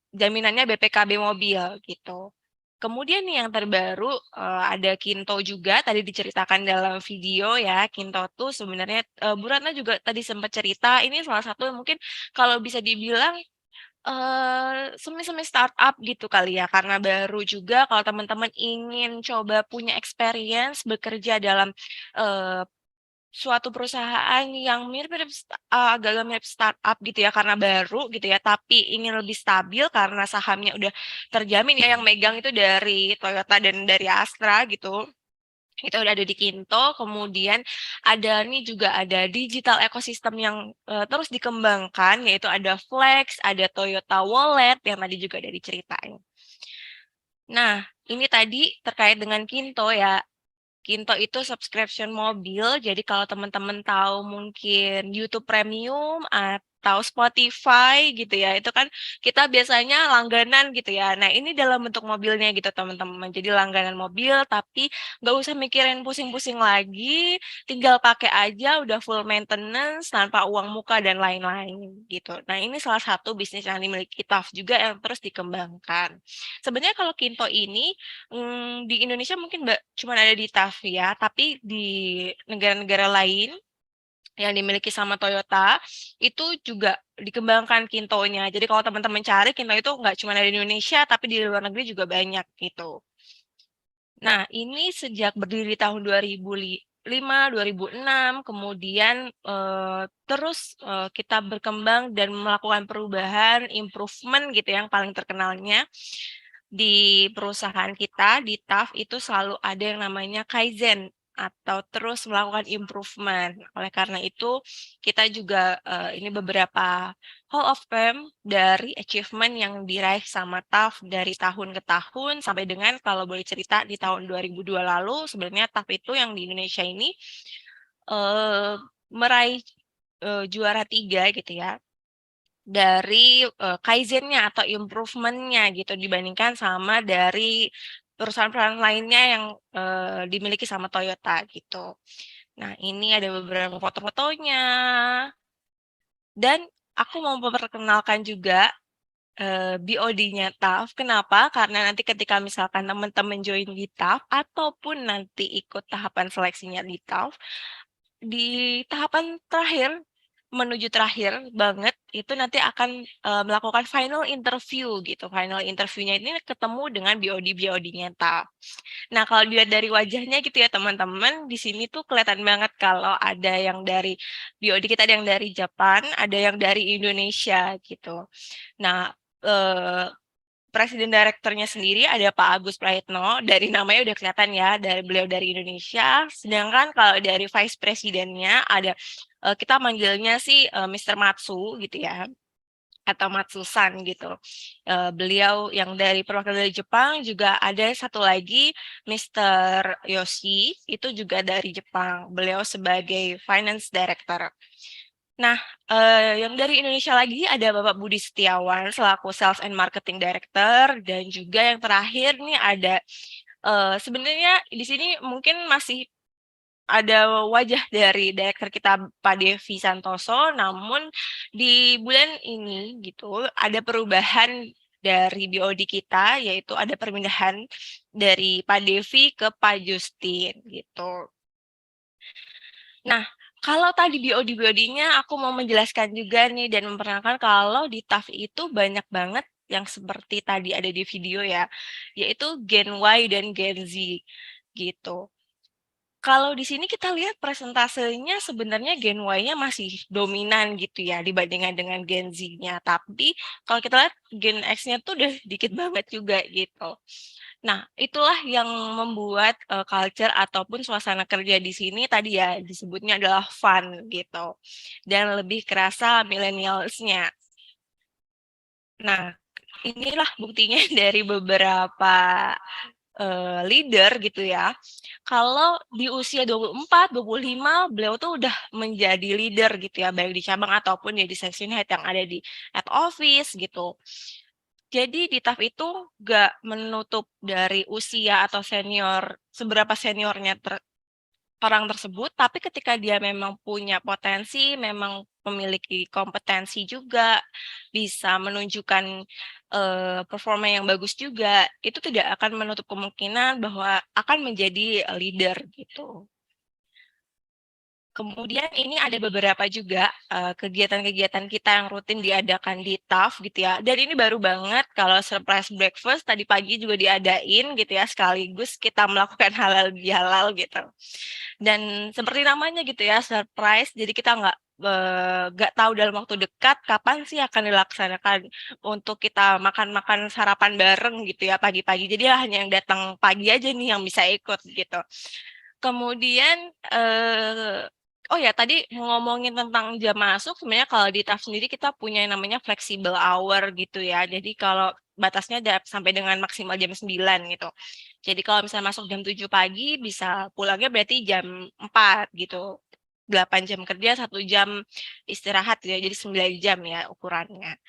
jaminannya BPKB mobil gitu. Kemudian nih yang terbaru ada Kinto juga tadi diceritakan dalam video ya. Kinto tuh sebenarnya Bu Ratna juga tadi sempat cerita ini salah satu yang mungkin kalau bisa dibilang semi-semi startup gitu kali ya, karena baru juga kalau teman-teman ingin coba punya experience bekerja dalam suatu perusahaan yang mirip-mirip agak-agak mirip startup gitu ya karena baru gitu ya, tapi ingin lebih stabil karena sahamnya udah terjamin ya yang megang itu dari Toyota dan dari Astra gitu. Itu udah ada di Kinto, kemudian ada nih juga ada digital ekosistem yang terus dikembangkan yaitu ada Flex, ada Toyota Wallet yang tadi juga ada diceritain. Nah, ini tadi terkait dengan Kinto ya. Kinto itu subscription mobil, jadi kalau teman-teman tahu mungkin YouTube Premium atau Spotify gitu ya, itu kan kita biasanya langganan gitu ya. Nah, ini dalam bentuk mobilnya gitu teman-teman. Jadi langganan mobil, tapi nggak usah mikirin pusing-pusing lagi, tinggal pakai aja, udah full maintenance, tanpa uang muka dan lain-lain gitu. Nah, ini salah satu bisnis yang dimiliki TAF juga yang terus dikembangkan. Sebenarnya kalau Kinto ini di Indonesia mungkin cuma ada di TAF ya, tapi di negara-negara lain yang dimiliki sama Toyota itu juga dikembangkan Kinto-nya. Jadi kalau teman-teman cari Kinto itu nggak cuma ada di Indonesia, tapi di luar negeri juga banyak gitu. Nah, ini sejak berdiri tahun 2005, 2006, kemudian terus kita berkembang dan melakukan perubahan, improvement gitu yang paling terkenalnya di perusahaan kita, di TAF itu selalu ada yang namanya Kaizen atau terus melakukan improvement. Oleh karena itu, kita juga ini beberapa Hall of Fame dari achievement yang diraih sama TAF dari tahun ke tahun sampai dengan kalau boleh cerita di tahun 2002 lalu sebenarnya TAF itu yang di Indonesia ini meraih juara 3 gitu ya dari Kaizen-nya atau improvement-nya gitu dibandingkan sama dari perusahaan-perusahaan lainnya yang dimiliki sama Toyota gitu. Nah, ini ada beberapa foto-fotonya. Dan aku mau memperkenalkan juga BOD-nya TAF. Kenapa? Karena nanti ketika misalkan teman-teman join di TAF ataupun nanti ikut tahapan seleksinya di TAF, di tahapan terakhir menuju terakhir banget itu nanti akan melakukan final interview gitu. Final interviewnya ini ketemu dengan BOD-nya TAF. Nah, kalau dilihat dari wajahnya gitu ya teman-teman, di sini tuh kelihatan banget kalau ada yang dari BOD kita, ada yang dari Jepang, ada yang dari Indonesia gitu. Nah, Presiden Direkturnya sendiri ada Pak Agus Praitno, dari namanya udah kelihatan ya, dari beliau dari Indonesia. Sedangkan kalau dari Vice Presidennya ada, kita manggilnya sih Mr. Matsu gitu ya. atau Matsusan gitu. Beliau yang perwakilan dari Jepang, juga ada satu lagi Mr. Yoshi, itu juga dari Jepang. Beliau sebagai Finance Director. Nah, yang dari Indonesia lagi ada Bapak Budi Setiawan selaku Sales and Marketing Director, dan juga yang terakhir nih ada sebenarnya di sini mungkin masih ada wajah dari direktur kita Pak Devi Santoso, namun di bulan ini gitu ada perubahan dari BOD kita, yaitu ada perpindahan dari Pak Devi ke Pak Justin gitu. Nah, kalau tadi BOD-BOD-nya aku mau menjelaskan juga nih dan memperkenalkan kalau di TAF itu banyak banget yang seperti tadi ada di video ya, yaitu Gen Y dan Gen Z gitu. Kalau di sini kita lihat presentasenya sebenarnya Gen Y-nya masih dominan gitu ya dibandingkan dengan Gen Z-nya. Tapi kalau kita lihat Gen X-nya tuh udah dikit banget juga gitu. Nah, itulah yang membuat culture ataupun suasana kerja di sini tadi ya disebutnya adalah fun gitu. Dan lebih kerasa millennials-nya. Nah, inilah buktinya dari beberapa leader gitu ya. Kalau di usia 24, 25 beliau tuh udah menjadi leader gitu ya, baik di cabang ataupun ya di section head yang ada di head office gitu. Jadi di TAF itu nggak menutup dari usia atau senior, seberapa seniornya orang tersebut, tapi ketika dia memang punya potensi, memang memiliki kompetensi juga, bisa menunjukkan performa yang bagus juga, itu tidak akan menutup kemungkinan bahwa akan menjadi leader gitu. Kemudian ini ada beberapa juga kegiatan-kegiatan kita yang rutin diadakan di TAF gitu ya. Dan ini baru banget kalau surprise breakfast tadi pagi juga diadain gitu ya, sekaligus kita melakukan halal bihalal gitu. Dan seperti namanya gitu ya, surprise. Jadi kita nggak tahu dalam waktu dekat kapan sih akan dilaksanakan untuk kita makan-makan sarapan bareng gitu ya pagi-pagi. Jadi hanya yang datang pagi aja nih yang bisa ikut gitu. Kemudian oh ya tadi ngomongin tentang jam masuk, sebenarnya kalau di TAF sendiri kita punya yang namanya flexible hour gitu ya. Jadi kalau batasnya sampai dengan maksimal jam 9 gitu. Jadi kalau misalnya masuk jam 7 pagi bisa pulangnya berarti jam 4 gitu. 8 jam kerja, 1 jam istirahat ya. Jadi 9 jam ya ukurannya.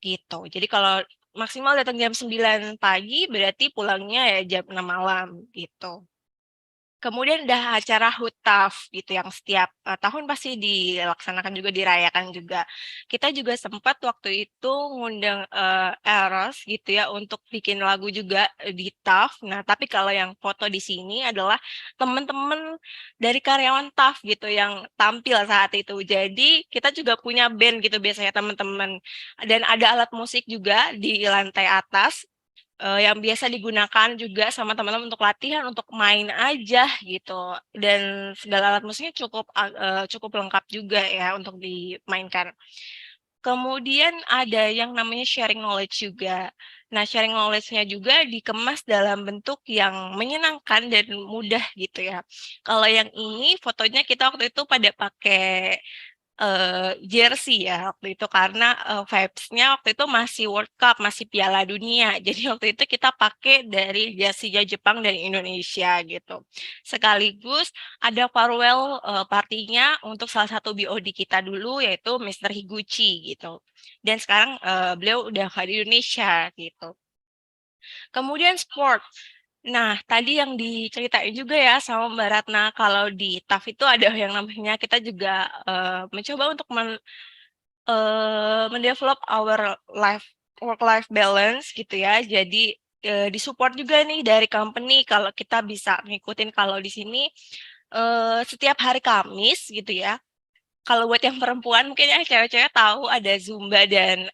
Gitu. Jadi kalau maksimal datang jam 9 pagi berarti pulangnya ya jam 6 malam gitu. Kemudian ada acara HUT-TAF gitu yang setiap tahun pasti dilaksanakan juga, dirayakan juga. Kita juga sempat waktu itu ngundang Eros gitu ya untuk bikin lagu juga di TAF. Nah, tapi kalau yang foto di sini adalah teman-teman dari karyawan TAF gitu yang tampil saat itu. Jadi kita juga punya band gitu biasanya teman-teman. Dan ada alat musik juga di lantai atas yang biasa digunakan juga sama teman-teman untuk latihan, untuk main aja gitu. Dan segala alat musiknya cukup lengkap juga ya untuk dimainkan. Kemudian ada yang namanya sharing knowledge juga. Nah, sharing knowledge-nya juga dikemas dalam bentuk yang menyenangkan dan mudah gitu ya. Kalau yang ini fotonya kita waktu itu pada pakai jersey ya waktu itu karena vibes-nya waktu itu masih World Cup, masih Piala Dunia. Jadi waktu itu kita pakai dari jersey Jepang dan Indonesia gitu. Sekaligus ada farewell partinya untuk salah satu BOD kita dulu yaitu Mr. Higuchi gitu. Dan sekarang beliau udah di Indonesia gitu. Kemudian sport. Nah, tadi yang diceritain juga ya sama Mbak Ratna, kalau di TAF itu ada yang namanya kita juga mencoba untuk mendevelop our work-life balance gitu ya. Jadi disupport juga nih dari company kalau kita bisa ngikutin kalau di sini setiap hari Kamis gitu ya. Kalau buat yang perempuan mungkin ya cewek-cewek tahu ada Zumba dan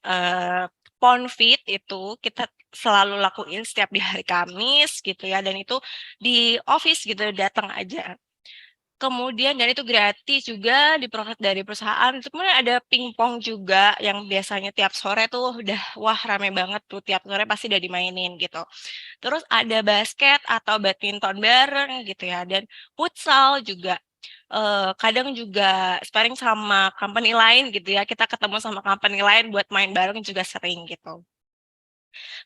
Ponfit itu kita selalu lakuin setiap di hari Kamis gitu ya, dan itu di office gitu datang aja. Kemudian dan itu gratis juga di-provide dari perusahaan. Itu kemudian ada pingpong juga yang biasanya tiap sore tuh udah wah rame banget tuh tiap sore pasti udah dimainin gitu. Terus ada basket atau badminton bareng gitu ya, dan futsal juga kadang juga sparring sama company lain gitu ya, kita ketemu sama company lain buat main bareng juga sering gitu.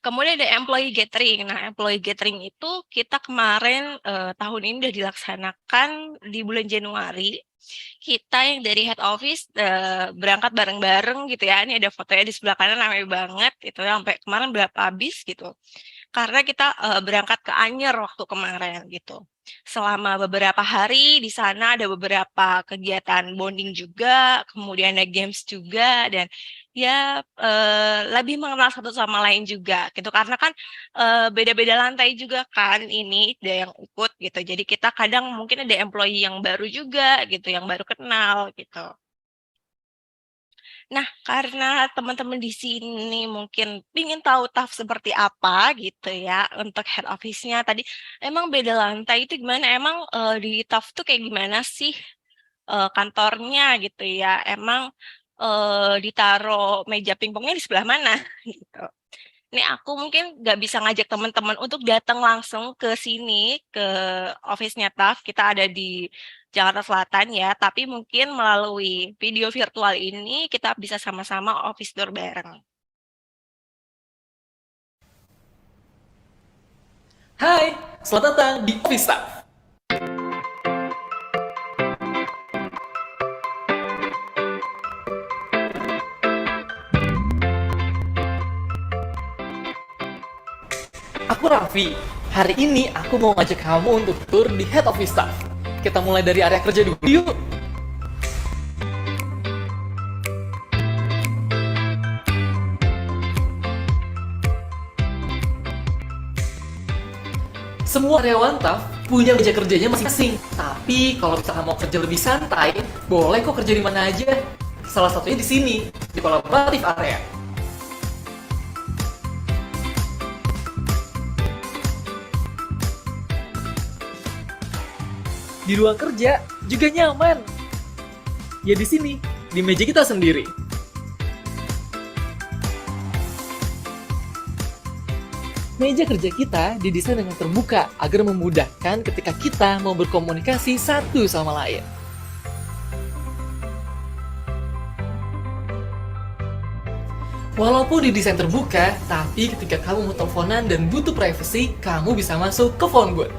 Kemudian ada employee gathering. Nah, employee gathering itu kita kemarin tahun ini udah dilaksanakan di bulan Januari. Kita yang dari head office berangkat bareng-bareng gitu ya. Ini ada fotonya di sebelah kanan ramai banget itu sampai kemarin berapa habis gitu. Karena kita berangkat ke Anyer waktu kemarin gitu. Selama beberapa hari di sana ada beberapa kegiatan bonding juga, kemudian ada games juga dan ya lebih mengenal satu sama lain juga gitu karena kan beda-beda lantai juga kan ini ada yang ikut gitu. Jadi kita kadang mungkin ada employee yang baru juga gitu, yang baru kenal gitu. Nah, karena teman-teman di sini mungkin ingin tahu TAF seperti apa gitu ya untuk head office-nya tadi emang beda lantai itu gimana? Emang di TAF tuh kayak gimana sih kantornya gitu ya? Emang ditaruh meja pingpongnya di sebelah mana gitu. Nih aku mungkin nggak bisa ngajak teman-teman untuk datang langsung ke sini, ke office-nya TAF. Kita ada di Jakarta Selatan ya, tapi mungkin melalui video virtual ini kita bisa sama-sama office tour bareng. Hai, selamat datang di Office Staff. Aku Raffi. Hari ini aku mau ngajak kamu untuk tur di Head Office Staff. Kita mulai dari area kerja dulu yuk. Semua karyawan TAF punya meja kerjanya masing-masing. Tapi kalau misalkan mau kerja lebih santai, boleh kok kerja di mana aja. Salah satunya di sini, di collaborative area. Di ruang kerja juga nyaman. Ya di sini, di meja kita sendiri. Meja kerja kita didesain dengan terbuka agar memudahkan ketika kita mau berkomunikasi satu sama lain. Walaupun didesain terbuka, tapi ketika kamu mau teleponan dan butuh privacy, kamu bisa masuk ke phone booth.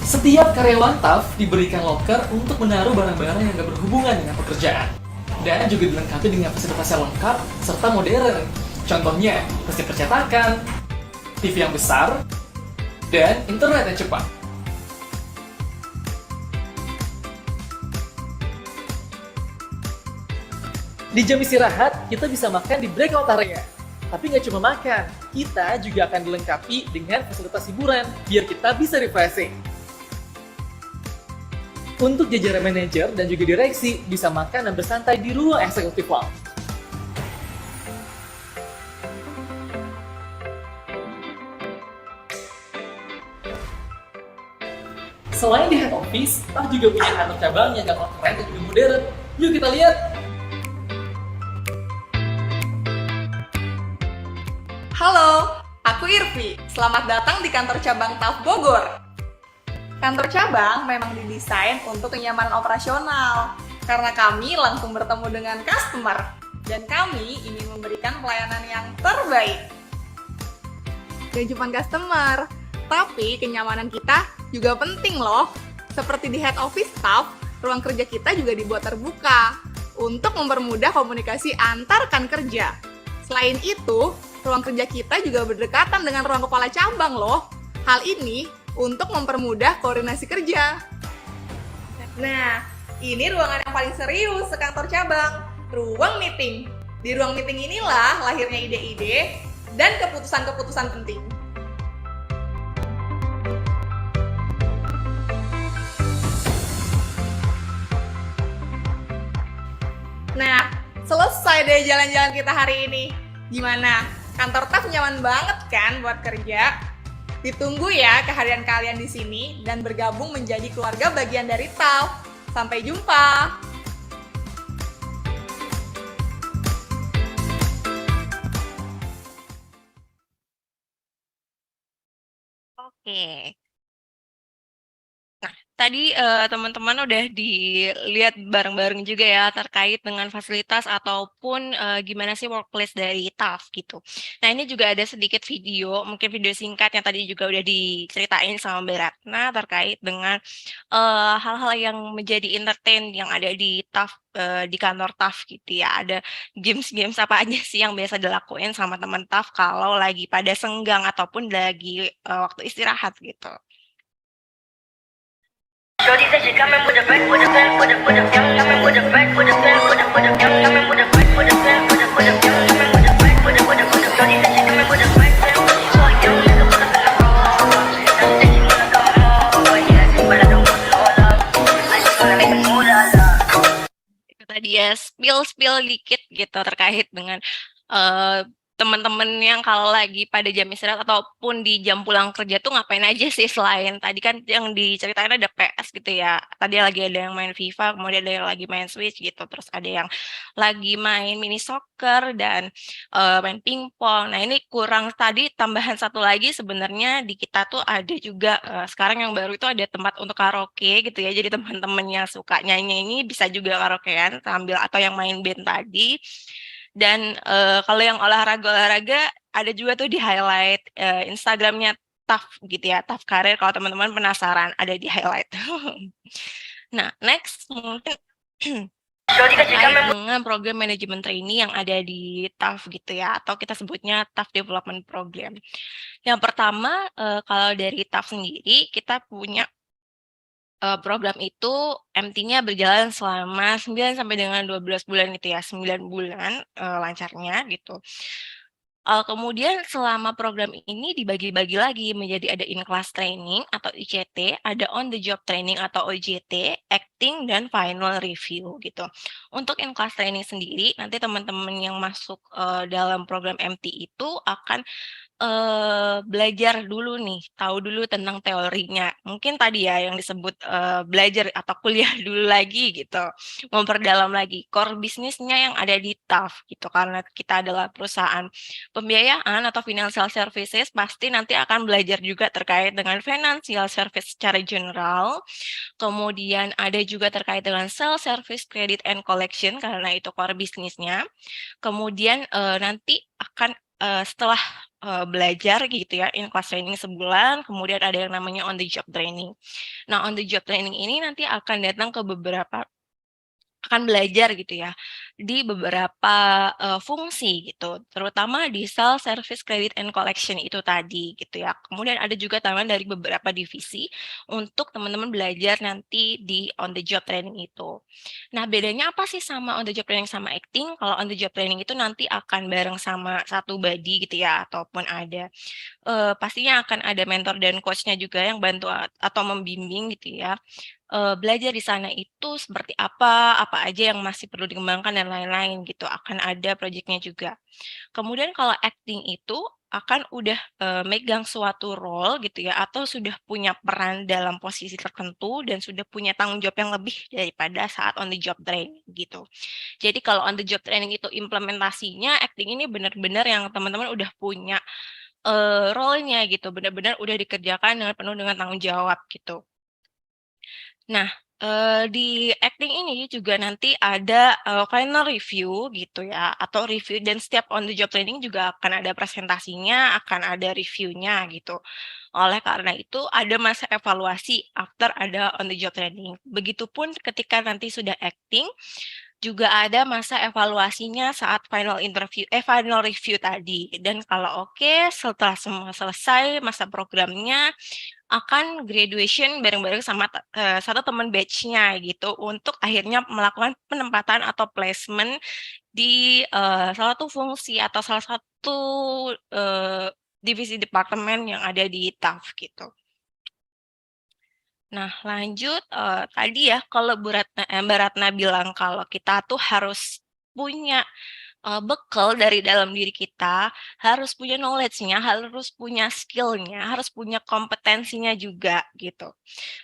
Setiap karyawan TAF diberikan locker untuk menaruh barang-barang yang tidak berhubungan dengan pekerjaan. Dan juga dilengkapi dengan fasilitas yang lengkap serta modern. Contohnya, mesin percetakan, TV yang besar, dan internet yang cepat. Di jam istirahat, kita bisa makan di breakout area. Tapi nggak cuma makan, kita juga akan dilengkapi dengan fasilitas hiburan biar kita bisa refreshing. Untuk jajaran manajer dan juga direksi bisa makan dan bersantai di ruang eksekutif lounge. Selain di head office, TAF juga punya kantor cabang yang gak kalah keren dan juga modern. Yuk kita lihat! Halo, aku Irvi. Selamat datang di kantor cabang TAF Bogor. Kantor cabang memang didesain untuk kenyamanan operasional karena kami langsung bertemu dengan customer dan kami ingin memberikan pelayanan yang terbaik. Gak cuma customer, tapi kenyamanan kita juga penting loh. Seperti di head office staff, ruang kerja kita juga dibuat terbuka untuk mempermudah komunikasi antar rekan kerja. Selain itu, ruang kerja kita juga berdekatan dengan ruang kepala cabang loh. Hal ini untuk mempermudah koordinasi kerja. Nah, ini ruangan yang paling serius sekantor cabang, ruang meeting. Di ruang meeting inilah lahirnya ide-ide dan keputusan-keputusan penting. Nah, selesai deh jalan-jalan kita hari ini. Gimana? Kantor TAF nyaman banget kan buat kerja? Ditunggu ya kehadiran kalian di sini dan bergabung menjadi keluarga bagian dari TAF. Sampai jumpa! Oke. Nah, tadi teman-teman udah dilihat bareng-bareng juga ya terkait dengan fasilitas ataupun gimana sih workplace dari TAF gitu. Nah, ini juga ada sedikit video, mungkin video singkat yang tadi juga udah diceritain sama Mbak Ratna terkait dengan hal-hal yang menjadi entertain yang ada di TAF, di kantor TAF gitu ya. Ada games-games apa aja sih yang biasa dilakuin sama teman TAF kalau lagi pada senggang ataupun lagi waktu istirahat gitu. Shorty said she coming with a bag, with a bag, with a young, coming with a bag, with a bag, with a young, coming with a bag, with a bag, with a young, coming with a bag, with a. Shorty said she coming with a bag, so a young nigga with a bag, now she say she wanna come home, yeah, but I don't want no love, I just wanna make a moolah love. Itu tadi ya spill dikit gitu terkait dengan eh, teman-teman yang kalau lagi pada jam istirahat ataupun di jam pulang kerja tuh ngapain aja sih selain tadi kan yang diceritain ada PS gitu ya. Tadi lagi ada yang main FIFA, kemudian ada yang lagi main Switch gitu, terus ada yang lagi main mini soccer dan main pingpong. Nah, ini kurang tadi tambahan satu lagi sebenarnya di kita tuh ada juga sekarang yang baru itu ada tempat untuk karaoke gitu ya. Jadi teman-teman yang suka nyanyi bisa juga karaokean sambil atau yang main band tadi. Dan kalau yang olahraga ada juga tuh di highlight Instagramnya TAF gitu ya, TAF Karir kalau teman-teman penasaran ada di highlight. Nah, next mungkin Shorty said she terkait coming dengan program manajemen trainee yang ada di TAF gitu ya, atau kita sebutnya TAF Development Program. Yang pertama, kalau dari TAF sendiri, kita punya program itu MT-nya berjalan selama 9 sampai dengan 12 bulan gitu ya, 9 bulan lancarnya gitu. Kemudian selama program ini dibagi-bagi lagi menjadi ada in-class training atau ICT, ada on the job training atau OJT, acting, dan final review gitu. Untuk in-class training sendiri, nanti teman-teman yang masuk dalam program MT itu akan belajar dulu nih, tahu dulu tentang teorinya. Mungkin tadi ya yang disebut belajar atau kuliah dulu lagi gitu, memperdalam lagi core bisnisnya yang ada di TAF gitu. Karena kita adalah perusahaan pembiayaan atau financial services, pasti nanti akan belajar juga terkait dengan financial service secara general. Kemudian ada juga terkait dengan sales service, credit and collection karena itu core bisnisnya. Kemudian nanti akan setelah belajar gitu ya, in-class training sebulan, kemudian ada yang namanya on the job training. Nah, on the job training ini nanti akan datang ke akan belajar gitu ya di beberapa fungsi gitu, terutama di sales, service, credit and collection itu tadi gitu ya. Kemudian ada juga tambahan dari beberapa divisi untuk teman-teman belajar nanti di on the job training itu. Nah, bedanya apa sih sama on the job training sama acting? Kalau on the job training itu nanti akan bareng sama satu body gitu ya, ataupun ada pastinya akan ada mentor dan coach-nya juga yang bantu atau membimbing gitu ya. Belajar di sana itu seperti apa aja yang masih perlu dikembangkan dan lain-lain gitu, akan ada proyeknya juga. Kemudian kalau acting itu akan udah megang suatu role gitu ya, atau sudah punya peran dalam posisi tertentu dan sudah punya tanggung jawab yang lebih daripada saat on the job training gitu. Jadi kalau on the job training itu implementasinya, acting ini benar-benar yang teman-teman udah punya role-nya gitu, benar-benar udah dikerjakan dengan penuh dengan tanggung jawab gitu. Nah, di acting ini juga nanti ada final review gitu ya, atau review dan setiap on the job training juga akan ada presentasinya, akan ada reviewnya gitu. Oleh karena itu ada masa evaluasi after ada on the job training. Begitupun ketika nanti sudah acting, juga ada masa evaluasinya saat final review tadi. Dan kalau oke, setelah semua selesai masa programnya, akan graduation bareng-bareng sama satu teman batch-nya gitu untuk akhirnya melakukan penempatan atau placement di salah satu fungsi atau salah satu divisi departemen yang ada di TAF gitu. Nah, lanjut tadi ya kalau Mbak Ratna bilang kalau kita tuh harus punya bekal dari dalam diri kita, harus punya knowledge-nya, harus punya skill-nya, harus punya kompetensinya juga gitu.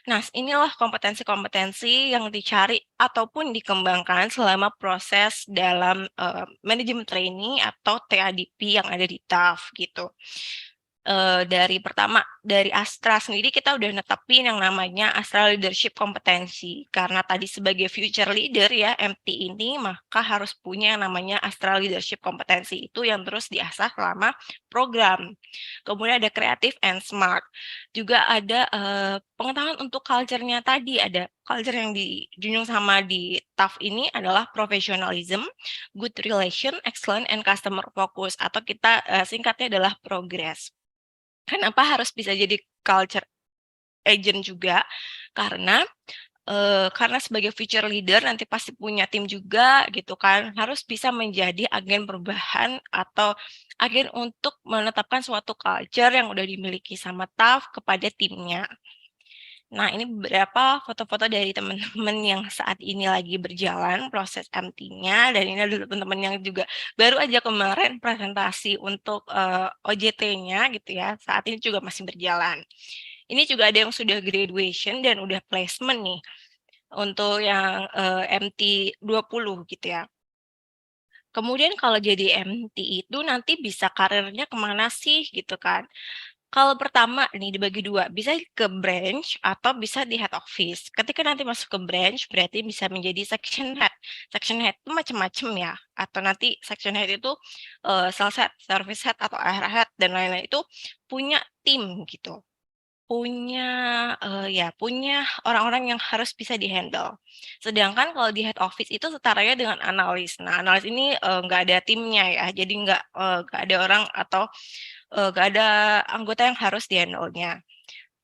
Nah, inilah kompetensi-kompetensi yang dicari ataupun dikembangkan selama proses dalam manajemen training atau TADP yang ada di TAF gitu. dari pertama, dari Astra sendiri kita udah netepin yang namanya Astra Leadership Kompetensi. Karena tadi sebagai future leader ya, MT ini, maka harus punya yang namanya Astra Leadership Kompetensi. Itu yang terus diasah selama program. Kemudian ada Creative and Smart. Juga ada pengetahuan untuk culture-nya tadi. Ada culture yang dijunjung sama di TAF ini adalah professionalism, good relation, excellent, and customer focus. Atau kita singkatnya adalah progress. Kenapa harus bisa jadi culture agent juga? Karena sebagai future leader nanti pasti punya tim juga gitu kan, harus bisa menjadi agen perubahan atau agen untuk menetapkan suatu culture yang udah dimiliki sama TAF kepada timnya. Nah, ini beberapa foto-foto dari teman-teman yang saat ini lagi berjalan proses MT-nya, dan ini ada teman-teman yang juga baru aja kemarin presentasi untuk OJT-nya gitu ya, saat ini juga masih berjalan. Ini juga ada yang sudah graduation dan udah placement nih, untuk yang MT 20 gitu ya. Kemudian kalau jadi MT itu nanti bisa karirnya kemana sih gitu kan. Kalau pertama nih dibagi dua, bisa ke branch atau bisa di head office. Ketika nanti masuk ke branch, berarti bisa menjadi section head. Section head itu macam-macam ya. Atau nanti section head itu sales head, service head, atau area head, dan lain-lain itu punya tim gitu. Punya orang-orang yang harus bisa di-handle. Sedangkan kalau di head office itu setaranya dengan analis. Nah, analis ini nggak ada timnya ya, jadi nggak ada orang atau nggak ada anggota yang harus di-handle-nya.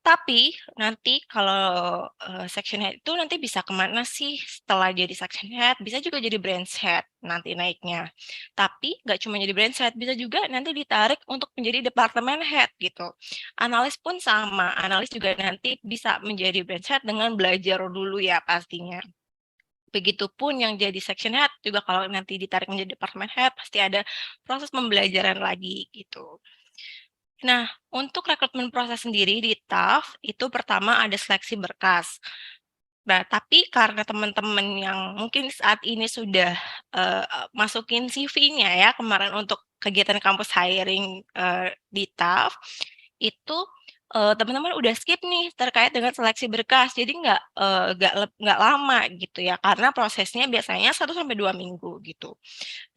Tapi nanti kalau section head itu nanti bisa kemana sih setelah jadi section head? Bisa juga jadi branch head nanti naiknya. Tapi nggak cuma jadi branch head, bisa juga nanti ditarik untuk menjadi departemen head gitu. Analis pun sama, analis juga nanti bisa menjadi branch head dengan belajar dulu ya pastinya. Begitupun yang jadi section head juga kalau nanti ditarik menjadi departemen head pasti ada proses pembelajaran lagi gitu. Nah, untuk rekrutmen proses sendiri di TAF, itu pertama ada seleksi berkas. Nah, tapi karena teman-teman yang mungkin saat ini sudah masukin CV-nya ya kemarin untuk kegiatan kampus hiring di TAF, itu teman-teman udah skip nih terkait dengan seleksi berkas. Jadi nggak lama gitu ya, karena prosesnya biasanya 1 sampai 2 minggu gitu.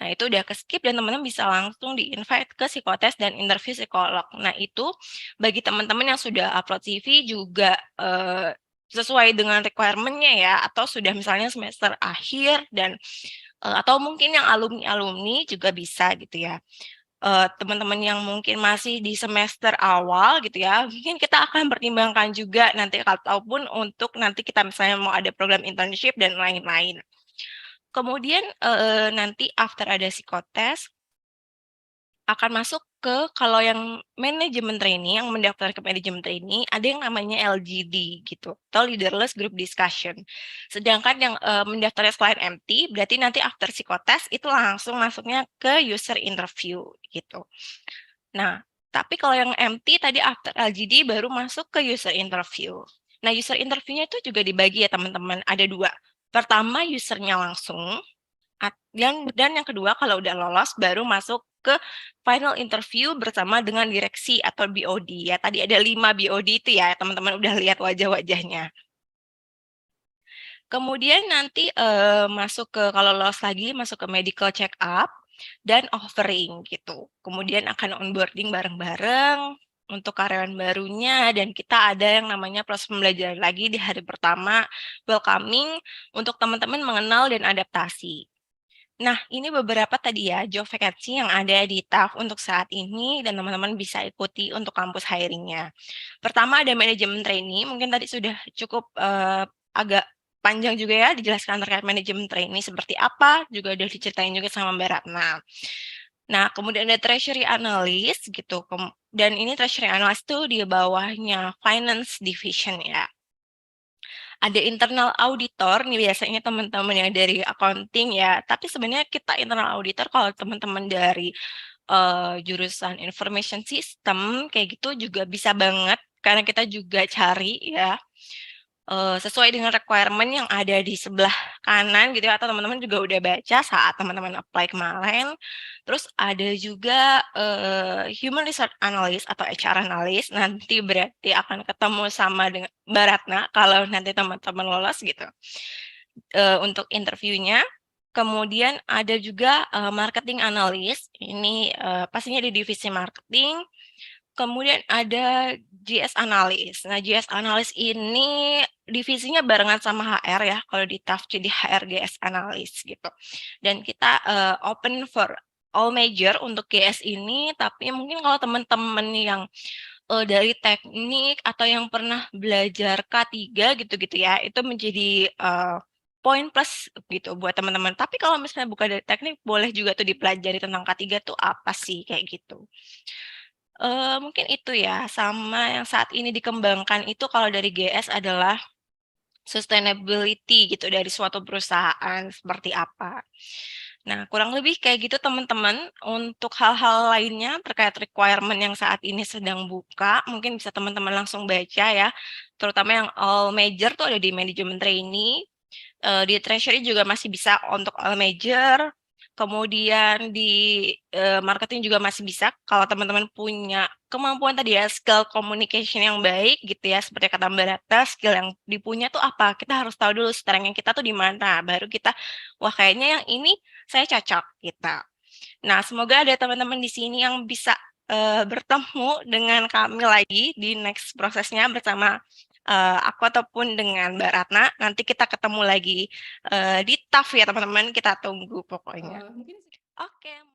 Nah, itu udah ke-skip dan teman-teman bisa langsung di-invite ke psikotes dan interview psikolog. Nah, itu bagi teman-teman yang sudah upload CV juga sesuai dengan requirement-nya ya, atau sudah misalnya semester akhir dan atau mungkin yang alumni-alumni juga bisa gitu ya. Teman-teman yang mungkin masih di semester awal gitu ya, mungkin kita akan pertimbangkan juga nanti ataupun untuk nanti kita misalnya mau ada program internship dan lain-lain. Kemudian nanti after ada psikotes, akan masuk ke kalau yang manajemen trainee, yang mendaftar ke manajemen trainee, ada yang namanya LGD gitu, atau Leaderless Group Discussion. Sedangkan yang mendaftarnya selain MT, berarti nanti after psikotes itu langsung masuknya ke user interview gitu. Nah, tapi kalau yang MT tadi after LGD baru masuk ke user interview. Nah, user interview-nya itu juga dibagi ya teman-teman, ada 2. Pertama usernya langsung, dan yang kedua kalau udah lolos baru masuk ke final interview bersama dengan direksi atau BOD ya. Tadi ada 5 BOD itu ya, teman-teman udah lihat wajah-wajahnya. Kemudian nanti masuk ke kalau lolos lagi masuk ke medical check up dan offering gitu. Kemudian akan onboarding bareng-bareng untuk karyawan barunya, dan kita ada yang namanya proses pembelajaran lagi di hari pertama, welcoming untuk teman-teman mengenal dan adaptasi. Nah, ini beberapa tadi ya job vacancy yang ada di TAF untuk saat ini dan teman-teman bisa ikuti untuk kampus hiring-nya. Pertama ada manajemen trainee, mungkin tadi sudah cukup agak panjang juga ya dijelaskan terkait manajemen trainee seperti apa, juga udah diceritain juga sama Mbak Ratna. Nah, kemudian ada treasury analyst gitu, dan ini treasury analyst itu di bawahnya finance division ya. Ada internal auditor, nih biasanya teman-teman yang dari accounting ya, tapi sebenarnya kita internal auditor kalau teman-teman dari jurusan information system, kayak gitu juga bisa banget, karena kita juga cari ya. sesuai dengan requirement yang ada di sebelah kanan gitu ya, atau teman-teman juga udah baca saat teman-teman apply kemarin. Terus ada juga Human Resource Analyst atau HR Analyst, nanti berarti akan ketemu sama dengan Mbak Ratna kalau nanti teman-teman lolos gitu untuk interviewnya. Kemudian ada juga Marketing Analyst, ini pastinya di divisi marketing. Kemudian ada GS Analyst. Nah, GS Analyst ini divisinya barengan sama HR ya, kalau di TAF jadi HR GS Analyst gitu. Dan kita open for all major untuk GS ini, tapi mungkin kalau teman-teman yang dari teknik atau yang pernah belajar K3 gitu-gitu ya, itu menjadi poin plus gitu buat teman-teman. Tapi kalau misalnya bukan dari teknik, boleh juga tuh dipelajari tentang K3 tuh apa sih, kayak gitu. Mungkin itu ya, sama yang saat ini dikembangkan itu kalau dari GS adalah sustainability gitu dari suatu perusahaan seperti apa. Nah, kurang lebih kayak gitu teman-teman. Untuk hal-hal lainnya terkait requirement yang saat ini sedang buka, mungkin bisa teman-teman langsung baca ya. Terutama yang all major tuh ada di manajemen trainee, di treasury juga masih bisa untuk all major. Kemudian di marketing juga masih bisa kalau teman-teman punya kemampuan tadi ya, skill communication yang baik gitu ya, seperti kata Mbak Rata, skill yang dipunya tuh apa? Kita harus tahu dulu strength-nya kita tuh di mana, baru kita, wah kayaknya yang ini saya cocok gitu. Nah, semoga ada teman-teman di sini yang bisa bertemu dengan kami lagi di next prosesnya bersama aku ataupun dengan Mbak Ratna. Nanti kita ketemu lagi di TAF ya teman-teman, kita tunggu pokoknya. Oke.